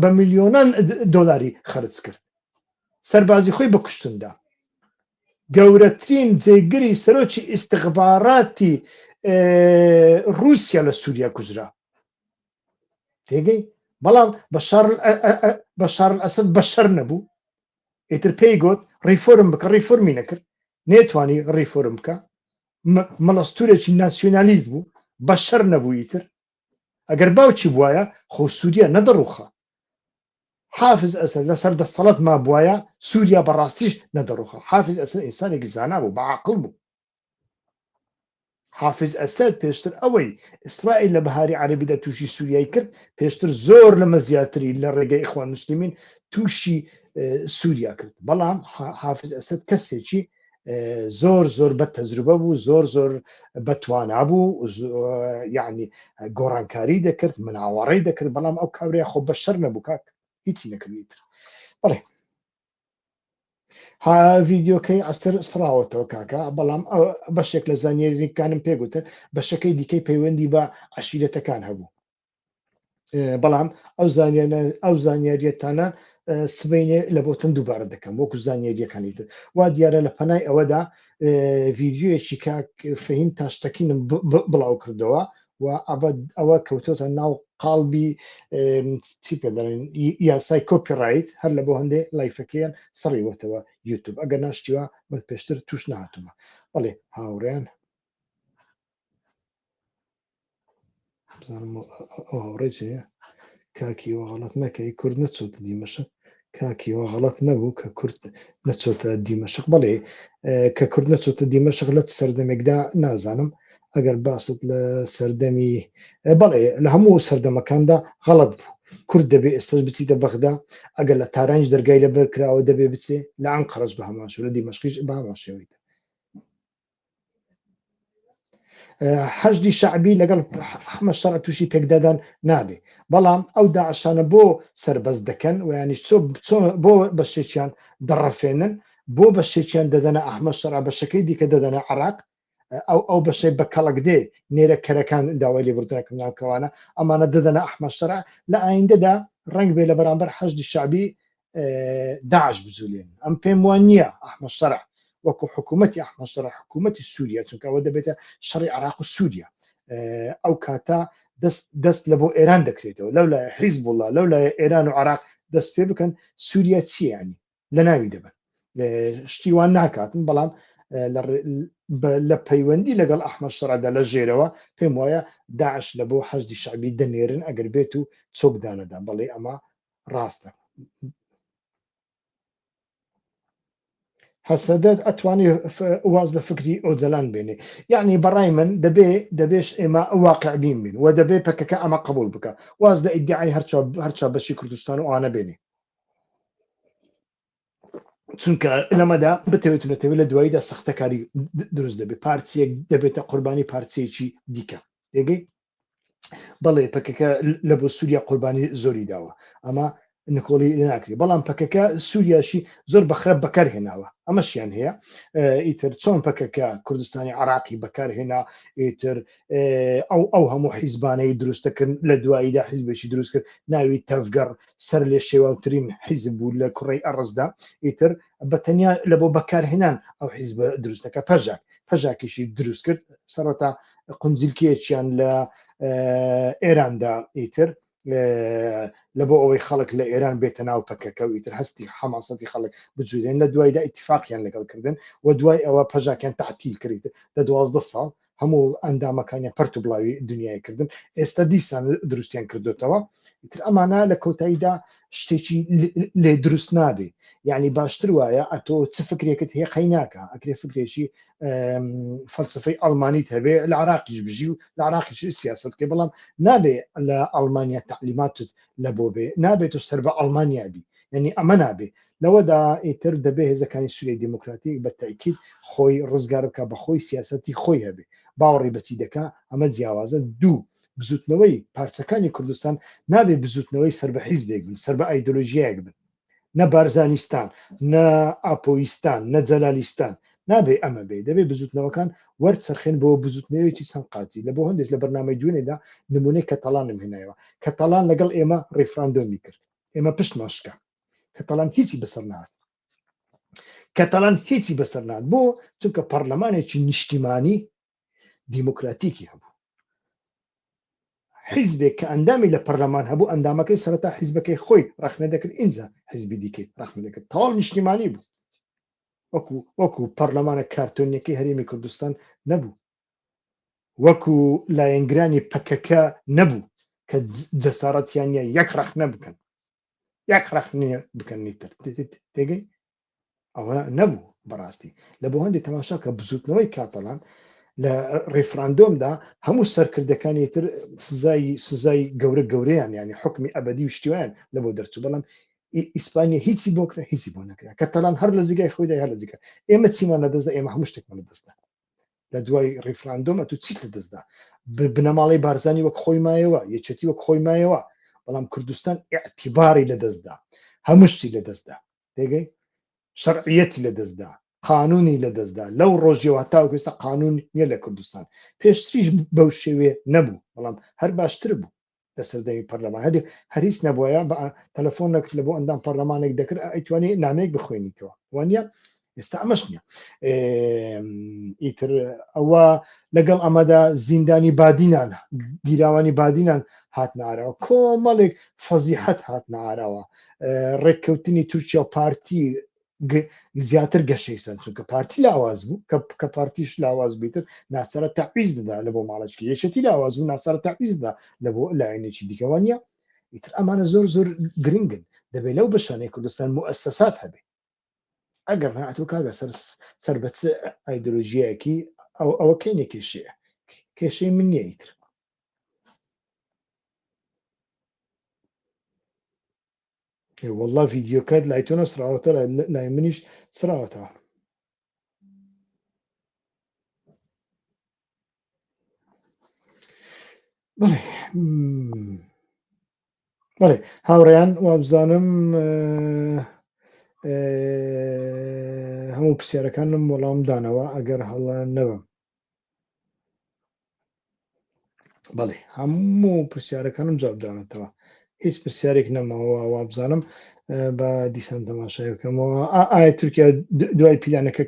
بە میلیۆنان دۆلاری خەرج کرد سەربازی خۆی بە کوشتندا گەورەترین جێگری سەرۆکی ئیستیخباراتی رووسیا لە سووریا کوژرا تێگەی بەڵام بەشار ئەسەد بەشەر نەبوو ئیتر پێی گوت ڕیفۆرم بکە ڕیفۆرمی نەکرد نێتوانی ڕیفۆرم بکە مەڵەستورێکی ناسیۆنالیست بوو بەشەر نەبوو ئیتر ئەگەر باوکی بواە خۆ سووریا نەدەڕوخە حافز ئەسەد لەسەر دەسەڵات ما بواە سووریا بەڕاستیش نەدەڕوخە حافز ئەسەد ئینسانێکی زانا بوو بەعاقڵ بوو حافز ئەسەد پێشتر ئەوەی ئیسرائیل لە بەهاری عەرەبیدا تووشی سووریای کرد پێشتر زۆر لەمە زیاتری لە ڕێگەی ئیخوان موسلیمین تووشی سووریا کرد بەڵام حافز ئەسەد کەسێکی زۆر بە تەجروبە بوو زۆر بەتوانا بوو یعنی گۆڕانکاری دەکرد مناوەڕەی دەکرد بەڵام ئەو کاورەیە خۆ بەشەر نەبوو کاک هیچی نەکردیتر بەڵێ ڤیددیۆکەی ئەسەر سراوەتەوە کاکە بەڵام بەشێک لە زانیاریەکانم پێگوتە بەشەکەی دیکەی پەیوەندی بە عەشیرەتەکان هەبوو بەڵام ئەو زانیاریەتانە سبەینێ لە بۆتن دووبارە دەکەم وەکو زانیاریەکانی تر وا دیارە لە پەنای ئەوەدا ڤیددیۆیەکی کاک فەهیم تاشتەکینم بڵاو کردەوە و ئەوە کەوتۆتە ناو قاڵبی چی پێ دەڵێن یاسای کۆپیڕایت هەر لە بۆ هەندێ لایفەکەیان سڕیوەتەوە یوتیوب ئەگەر ناشتیوە بە پێشتر توش نهاتومە بەڵێ هاوڕێیان بزانم ئەو هاوڕێ چێە کاکیەوە غەڵەت نەکەی کورد نەچۆتە دیمەشق کاکیەوە غەڵەت نەبوو کە کورد نەچۆتە دیمەشق بەڵێ کە کورد نەچۆتە دیمەشق لە سەردەمێکدا نازانم ئەگەر باست لە سەردەمی بەڵێ لە هەموو سەردەمەکاندا غەڵەت بوو کورد دەبێ ئێستش بچیتە بەغدا ئەگەر لە تارانج دەرگای لەبەر کراوە دەبێ بچێ لە ئەنقەرەش بە هەماشەوە لە دیمەشقیش بە هەماشەوەیدا حەشدی شەعبی لەگەڵ حمە شەرع تووشی پێکدادان نابێ بەڵام ئەو داعشانە بۆ سربەست دەکەن و ینی بۆ بەشێکیان دەڕەفێنن بۆ بەشێکیان دەدەنە ئەحمە شەرع بەشەکەی دیکە دەدەنە عراق ئەو بەشەی بە کەڵک دێ نێرە کەرەکان داوای لێبوردنەکەناوانە ئەمانە دەدەنە ئەحمە شەرع لە ئایندەدا ڕنگ بێ لە بەرامبەر حەشدی شەعبی داعش بجوولێن ئەم پێم وان نییە ئەحمە شەرع وەکو حکوومەتی ئەحمە شەرع حکوومەتی سووریا چونکە ئەوە دەبێتە شەڕی عراق و سووریا ئەو کاتە دەست لە بۆ ئێران دەکرێتەوە لەو لای حیزب وڵڵا لەو لای ئێران و عراق دەست پێ بکەن سووریا چیانی لە ناوی دەبن شتیوان ناکاتن بەڵام لە پەیوەندی لەگەڵ ئەحمە شەرعدا لە ژێرەوە پێم وایە داعش لە بۆ حەشدی شەعبی دەنێرن ئەگەر بێت و چۆکدانەدا بەڵێ ئەمە ڕاستە حسەدەت ئەتوانی واز لە فکری ئۆجلان بێنێ یعنی بەڕای من دەبێش ئێمە واقع بین بین و دەبێ پەکەکە ئەمە قبول بکە واز لە ئیدعای هەرچا بەشی کوردستان و ئانە بێنێ چونکە لەمەدا بتەوێتونەتەوێت لە دواییدا سەختەکاری دروست دەبێت پارچیەک دەبێتە قوربانی پارچەیەکی دیکە دێگەی بەڵێ پەکەکە لە بۆ سووریا قوربانی زۆری داوە ئەمە نکۆڵی ناکری بەڵام پەکەکە سووریاشی زۆر بەخرە بەکارهێناوە ئەمەشیان هەیە ئیتر چۆن پەکەکە کوردستانی عراقی بەکارهێنا ئیتر ئەو هەموو حیزبانەی دروستەکردن لە دواییدا حیزبێکی دروست کرد ناوی تەفگەڕ سەر لێ شێواوترین حیزب بوو لە کوڕی ئەڕزدا ئیتر بەتەنیا لە بۆ بەکارهێنان ئەو حیزب دروستەکە پەژاکیشی دروست کرد سەرەتا قونجیلکیەکیان لە ئێراندا ئیتر لە بۆ ئەوەی خەڵک لە ئێران بێتە ناو پەکەکە و ئیتر هەستی حەماسەتی خەڵک بجوورێن لە دوایدا ئیتیفاقیان لەگەڵکردن و دوای ئەوە پەژاکیان تەعتیل کردیت لە 12 ساڵ هەموو ئەندامەکانیان پەرت و بڵاوی دنیای کردن ئێستا دیسان دروستیان کردوتەوە ئیتر ئەمانە لە کۆتاییدا شتێکی لێ دروست نابێ یعنی باشتر وایە ئەتۆ چ فکرێکت هەیە قەی ناکە ئەکرێ فکرێکی فەلسفەی ئەڵمانیت هەبێ لە عراقیش بژی و لە عراقیش سیاست کە بەڵام نابێ لە ئەڵمانیا تعلیماتت لە بۆ بێ نابێت و سەر بە ئەڵمانیا بی یعنی ئەمە نابێ لەوەدا ئیتر دەبێ هێزەکانی سووریای دیموکراتیک بە تاکید خۆی ڕزگار بکە بە خۆی سیاسەتی خۆی هەبێ باوەڕی بەچی دەکا ئەمە جیاوازە دوو بزوتنەوەی پارچەکانی کوردستان نابێ بزوتنەوەی سەر بە حیزبێک بن سەر بە ئایدۆلۆژیایەک بن نە بارزانیستان نە ئاپۆیستان نە جەلالیستان نابێ ئەمە بێ دەبێ بزوتنەوەکان وەرچەرخێن بۆ بزوتنەوەیکی چەند قاتی لە بۆ هەندێک لە بەرنامەی دوێنێدا نمونەی کەتەڵانم هێنایەوە کەتەڵان لەگەڵ ئێمە ڕێفراندۆمی کرد ئێمە پشت ماشکە کەتەڵان هیچی بەسەر نهات کەتەڵان هیچی بەسەر نهات بۆ چونکە پەرلەمانێکی نیشتیمانی دیموکراتیکی هەبوو حیزبێک کە ئەندامی لە پەرلەمان هەبوو ئەندامەکەی سەرەتا حیزبەکەی خۆی ڕەخنە دەکرد ئینجا حیزبی دیکەیت ڕەخنە دەکرد تەواو نیشتیمانی بوو وەکو پەرلەمانە کارتۆنیەکەی هەرێمی کوردستان نەبوو وەکو لایەنگرانی پەکەکە نەبوو کە جەسارەتیانە یەک ڕەخنە بکەن یەک ڕەخنە بکەنیتر تێگەی ئەوە نەبوو بەڕاستی لە بۆ هەندێک تەماشا کە بزوتنەوەی کاتەڵان لە ڕێفراندۆمدا هەموو سەرکردەکانی تر سزای گەورەیان ینی حکمی ئەبدی و شتیوان لە بۆ دەرچوو بەڵام ئیسپانیا هیچی بۆ کرا هیچی بۆ نەکرا کە تەلان هەر لە زیگای خۆیدا هەر لە زیگە ئێمە چیمان لەدەستدا ئێمە هەموو شتێکمان لەدەستدا لە دوای ڕێفراندۆمە تو چیت لەدەستدا بنەماڵی بارزانانی وەک خۆی مایەوە یەکێتی وەک خۆی مایەوە بەڵام کوردستان ئیعتیباری لەدەستدا هەموو شتی لەدەستدا دێگەی شەرعیەتی لەدەستدا قانونی لەدەستدا لەو ڕۆژیەوە تاوەکو ئێستا قانون نییە لە کوردستان پێشتریش بەو شێوێ نەبوو بەڵام هەر باشتر بوو لە سەردەمی پەرلەمان هەریچ نەبووە بە تەلەفۆن نەکرد لە بۆ ئەندام پەرلەمانێک دەکرد ئەیتوانی نامەیەک بخوێنیتەوە وانە ئێستا ئەمەش نییە ئیتر ئەوە لەگەڵ ئەمەدا زیندانی بادینان گیراوانی بادینان هات نارەوە کۆمەڵێک فەزیحەت هات نارەوە ڕێککەوتنی تورکیا و پارتی زیاتر گەشەی چونکە پارتی لاواز بوو کە پارتیش لاواز بیتر ناچارە تەعویز دەدا لە بۆ ماڵچکی یەکێتی لاواز بوو ناچارە تەعویزدا لە بۆ لایەنێکی دیکەوانە ئیتر ئەمانە زۆر گرنگن دەبێت لەو بەشانەی کوردستان مؤسسات هەبێ ئەگەر هاتوو کاگە سەر بە ئایدۆلۆژیایەکی ئەوە کەینێ کێشەیە کێشەی من نییە ئیتر والله ڤیدیۆکات لای تۆ نەسراوەتە لای منیش سراوەتەوە بەڵێ هاوڕێیان وابزانم هەموو پرسیارەکانم وەڵام دانەوە ئەگەر هەڵە نەبم بەڵێ هەموو پرسیارەکانم جوابدانێتەوە هیچ پرسیارێک نەماوە وابزانم بە دیسان تەماشای بکەمەوە ئایا تورکیا دوای پیلانەکە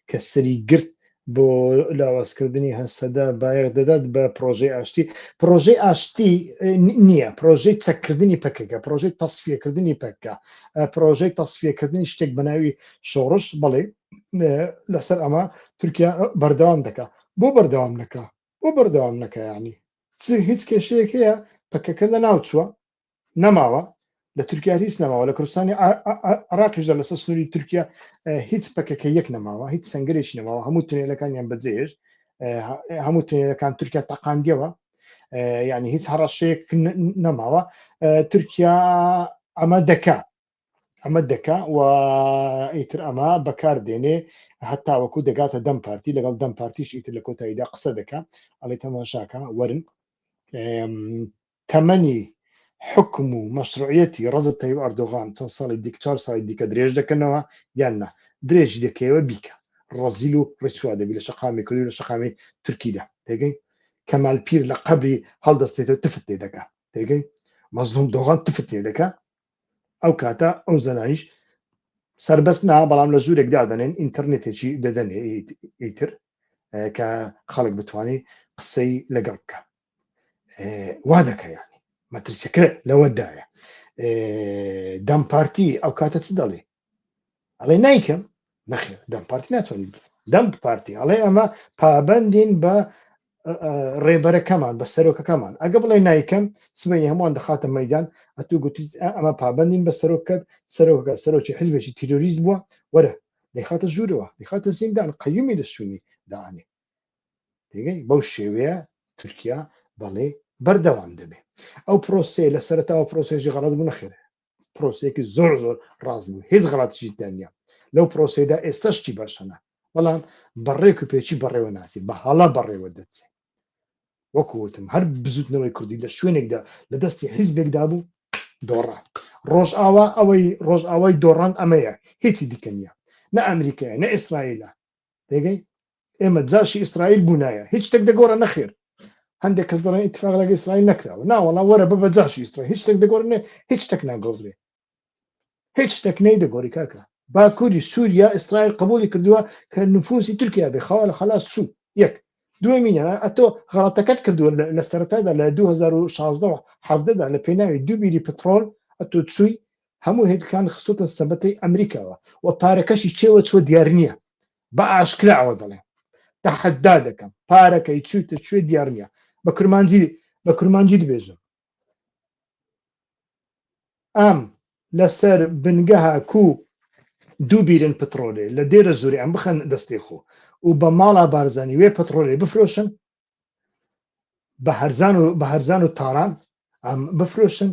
کە سەری گرت بۆ لاوازکردنی هەستەدا بایەق دەدات بە پرۆژەی ئاشتی نییە پرۆژەی چەککردنی پەکەکە پرۆژەی تەسفیەکردنی پەکە پرۆژەی تەسفیەکردنی شتێک بەناوی شۆڕش بەڵێ لەسەر ئەمە تورکیا بەردەوام دەکات بۆ بەردەوام نەکە ینی هیچ کێشەیەک هەیە پەکەکە لە ناو چووە نەماوە لە تورکیا هیچ نەماوە لە کوردستانی عراقیشدا لەسەر سنووری تورکیا هیچ پەکەکە یەک نەماوە هیچ سەنگەرێکی نەماوە هەموو تونێلەکانیان بەجێش هەموو تونێلەکان تورکیا تەقاندیەوە یعنی هیچ هەڕەشەیەک نەماوە تورکیا ئەمە دەکا و ئیتر ئەمە بەکاردێنێ هەتا وەکو دەگاتە دەم پارتی لەگەڵ دەم پارتیش ئیتر لە کۆتاییدا قسە دەکا ئەڵێ تەماشاکە وەرن تەمەنی حکم و مەشروعیەتی ڕەجەب تەیب ئەردۆغان چەند ساڵی دیکە 4 ساڵی دیکە درێژ دەکەنەوە یان نا درێژی دەکەوە بیکە ڕەزیل و ڕێچوا دەبی لە شەقامی کوردی و لە شەقامی تورکیدا تێگەی کەمال پیر لە قەبری هەڵدەستێتەوە تفت لێ دەکا تێگەی مەزلوم دۆغان تفت لێ دەکا ئەو کاتە ئەو زەنایش سربەست نا بەڵام لە ژوورێکدا دەنێن ئینتەرنێتێکی دەدەنێ ئیتر کە خەڵک بتوانێت قسەی لەگەڵ بکە وا دەکە یانی مەترسیەکە لەوەدایە دەم پارتی ئەو کاتە چ دەڵێ ئەڵێ نایکەم نەخێر دەم پارتی ناتوانێت دەم پارتی ئەڵێ ئەمە پابەندین بە ڕێبەرەکەمان بە سەرۆکەکەمان ئەگە بڵێ نایکەم سبەی هەمووان دەخاتە مەیدان ئەتوو گوتی ئەمە پابەندین بە سەرۆکەت سەرۆکەکە سەرۆکی حیزبێکی تیرۆریست بووە وەرە دەیخاتە ژوورەوە دەیخاتە زیندان قەیومی لە شوێنی داوانێ تێگەی بەو شێوەیە تورکیا بەڵێ بەردەوام دەبێ ئەو پرۆسێ لە سەرەتاوە پرۆسێژی غەڵەت بوو نەخێرە پرۆسەیەکی زۆر ڕاست بوو هیچ غەڵاتیشی تیانە لەو پرۆسەیەدا ئێستا شتی باشەنە بەڵام بەڕێک و پێچی بەڕێوە ناچێ بە هەڵا بەڕێوە دەچێ وەکووتم هەر بزوتنەوەی کوردی لە شوێنێکدا لە دەستی حیزبێکدا بوو دۆڕا ڕۆژئاوا ئەوەی ڕۆژئاوای دۆڕاند ئەمەیە هیچی دیکە نییە نە ئەمریکایە نە ئیسرائیلە تێگەی ئێمە جاشی ئیسرائیل بوونایە هیچ شتێک دەگۆڕە نەخێر هەندێک کەس دەڵێن ئیتفاق لەگەڵ ئیسرائیل نەکراوە ناوەڵا وەرە بە جاشی ئیسرائیل هیچ شتێک دەگۆڕنێ هیچ شتێک ناگۆڕێ هیچ شتێک نەیدەگۆڕی کاکە باکووری سووریا ئیسرائیل قبولی کردووە کە نفوسی تورکیا بێ خەوا لە خەلاس سوو یەک دوێمینە ئەتۆ غەڵەتەکەت کردووە لە سەرەتادا لە 2016 حەڤدەدا لە پێناوی دوو بیری پترۆل ئەتۆ چووی هەموو هێلکان خستۆتە سەبەتەی ئەمریکاوە و پارەکەشی چێوە چوە دیار نییە بە ئاشکراوە دەڵێ تەحەدا دەکەم پارەکەی چوویتە کوێ دیار نییە بە کورمانجی دبێژم ئەم لەسەر بنگەها کوو دوو بیرن پترۆلێ لە دێرە زۆری ئەم بخەن دەستی خۆ و بە ماڵا بارزانانی وێ پترۆلێ بفرۆشن بە هەرزان و تاڕان ئەم بفرۆشن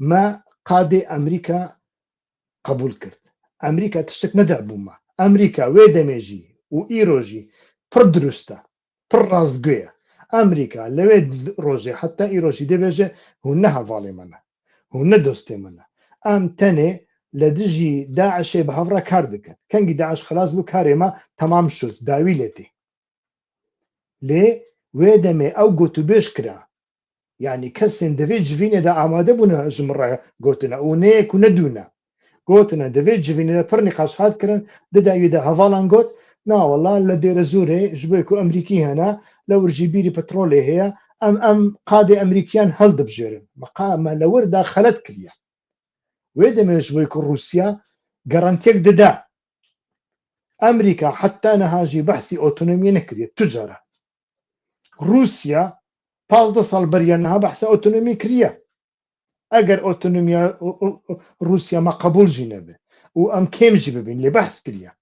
مە قادێ ئەمریکا قبول کرد ئەمریکا تشتێک نەدا بوومە ئەمریکا وێ دەمێژی و ئیرۆژی پڕ دروستە پڕ ڕاستگوێیە ئەمریکا لەوێ ڕۆژێ حتا ئیرۆژی دەبێژێ هون نە هەواڵێ منە هون نە دۆستێ منە ئەم تەنێ لە دژی داعشێ بە هەڤڕە کار دەکەن کەنگی داعش خلاص بوو کارێمە تەمام شد داوی لێتێ لێ وێ دەمێ ئەو گوتوبێژ کرا یعنی کەسێن دەوێت جوینێدا ئامادە بوونە ژمڕە گوتنە و نەیەک و نەدوونە گوتنە دەوێت جوینە پڕ نیقاشات کردن دەداویدا هەواڵان گوت ناوەڵا لە دێرە زۆرێ ژبێک و ئەمریکی هەنا لە ورژی بیری پترۆلێ هەیە ئەم قادێ ئەمریکیان هەڵدەبژێرن مەقامە لە وەردا خەلەت کردە وێ دەمێ ژبێک و رووسیا گەڕانتێک دەدا امريكا حتى نهاجي بحثي اوتونومي نكريت تجاره روسيا 15 سال بريانها بحث اوتونومي كريا اگر اوتونوميا روسيا ما قبول جنبه وام كيم جي ببين لبحث كريا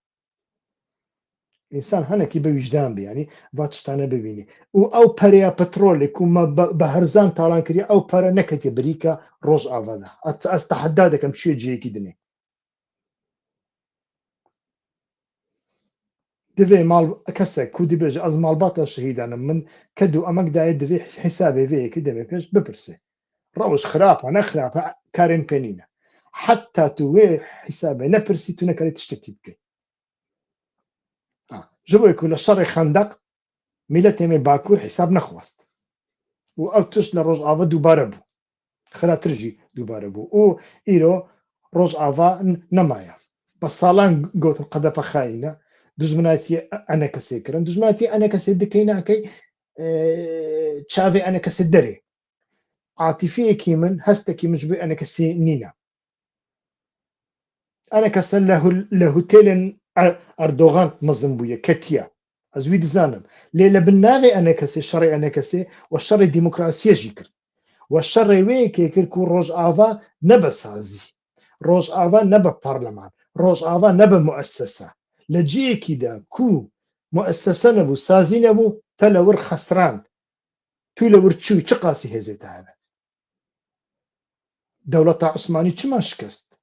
انسان هنا كي بوجدان بي يعني واتشتانه ببيني او بريا بترول كوما بهرزان طالان كريا او برا نكتي بريكا روز افادا استحدادك ام شي جي كدني دفي مال كسك كودي بيج از مال باتا شهيد انا من كدو امك داي دفي حسابي في كدمي كش ببرسي روش خراب انا خراب كارين بينينا حتى توي حسابي نبرسي تو نكري تشتكي بكي جبو يكون الشر خندق ميلتي من باكور حساب نخواست و او تش لروج افا دوباره بو خلا ترجي دوباره بو او ايرو روج افا نمايا بس صالان قوت القذفة خاينة دزمناتي انا كسيكرن دزمناتي انا كسيدكينا كي تشافي انا كسدري عاطفية كيمن هستكي مجبي انا كسي نينا انا كسن له تيلن اردوغان مزنبوية كتيا ازويد زانم ليلة بالناغي انا كسي شرعي انا كسي والشرع الديمقراطية جيكر والشر ويكي كيكون روج افا نبا سازي روج افا نبا برلمان روج افا نبا مؤسسة لجي كده كو مؤسسة نبو سازي نبو تلور خسران تلور تشوي تقاسي هزيت هذا دولة عثماني چما شكست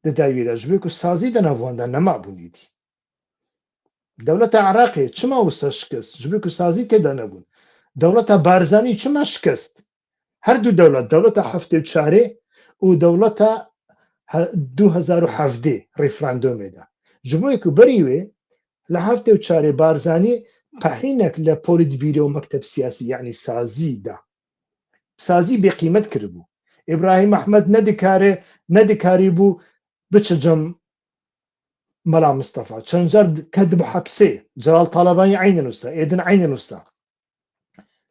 دايوي داجبيكو سازي دنافوان دا نما بونيدي دولة عراقي چما وسا شكست جبيكو سازي تدا نبون دولة بارزاني چما شكست هر دو دولة هفته چاره و دولة 2017 ريفراندوم دا جبويكو بريوه لهفته چاره بارزاني پحينك لپوليت بيرو مكتب سياسي يعني سازي دا سازي بقيمت كربو ابراهيم احمد ندكاري بو بچجم ملا مصطفى چنجر كدب حبسي جلال طالباني عين نوسا ايدن عين نوسا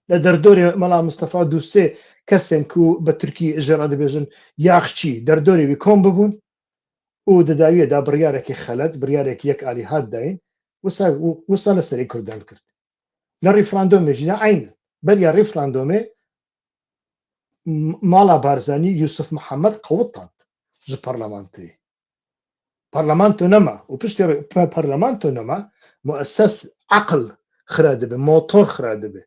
لدردوري ملا مصطفى دوسي كسن كو بتركي اجرا دبيجن ياخشي دردوري بيكون ببون و دداوية دا بريارك خلد بريارك يك آلي هاد داين وصا لسري كردان كرد للريفراندوم جينا عين بريا ريفراندومي مالا بارزاني يوسف محمد قوطان جي برلمانتي برلمانتو نما وبشتي برلمانتو نما مؤسس عقل خرادبه موتور خرادبه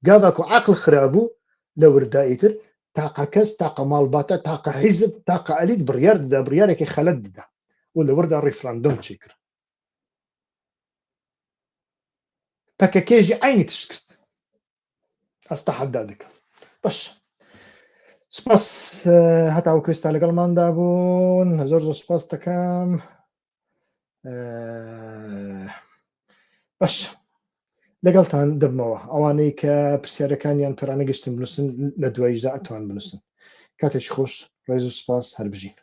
قاذاكو عقل خرابو لور دايتر تاقا كس تاقا مالباتا تاقا حزب تاقا أليد بريار دا بريارك خلد دا ولا وردا ريفراندوم تشكر تاكا كيجي عيني تشكرت استحد ذلك باش سباس هتاو كوستا لقل مان دابون زورجو سباس تكام باش لەگەڵتان دەبمەوە ئەوانەی کە پرسیارەکانیان پێرانە گەشتن بنووسن لە دوای ئەتوان بنووسن کاتێکی خۆش ڕێز و سوپاس هەر بژین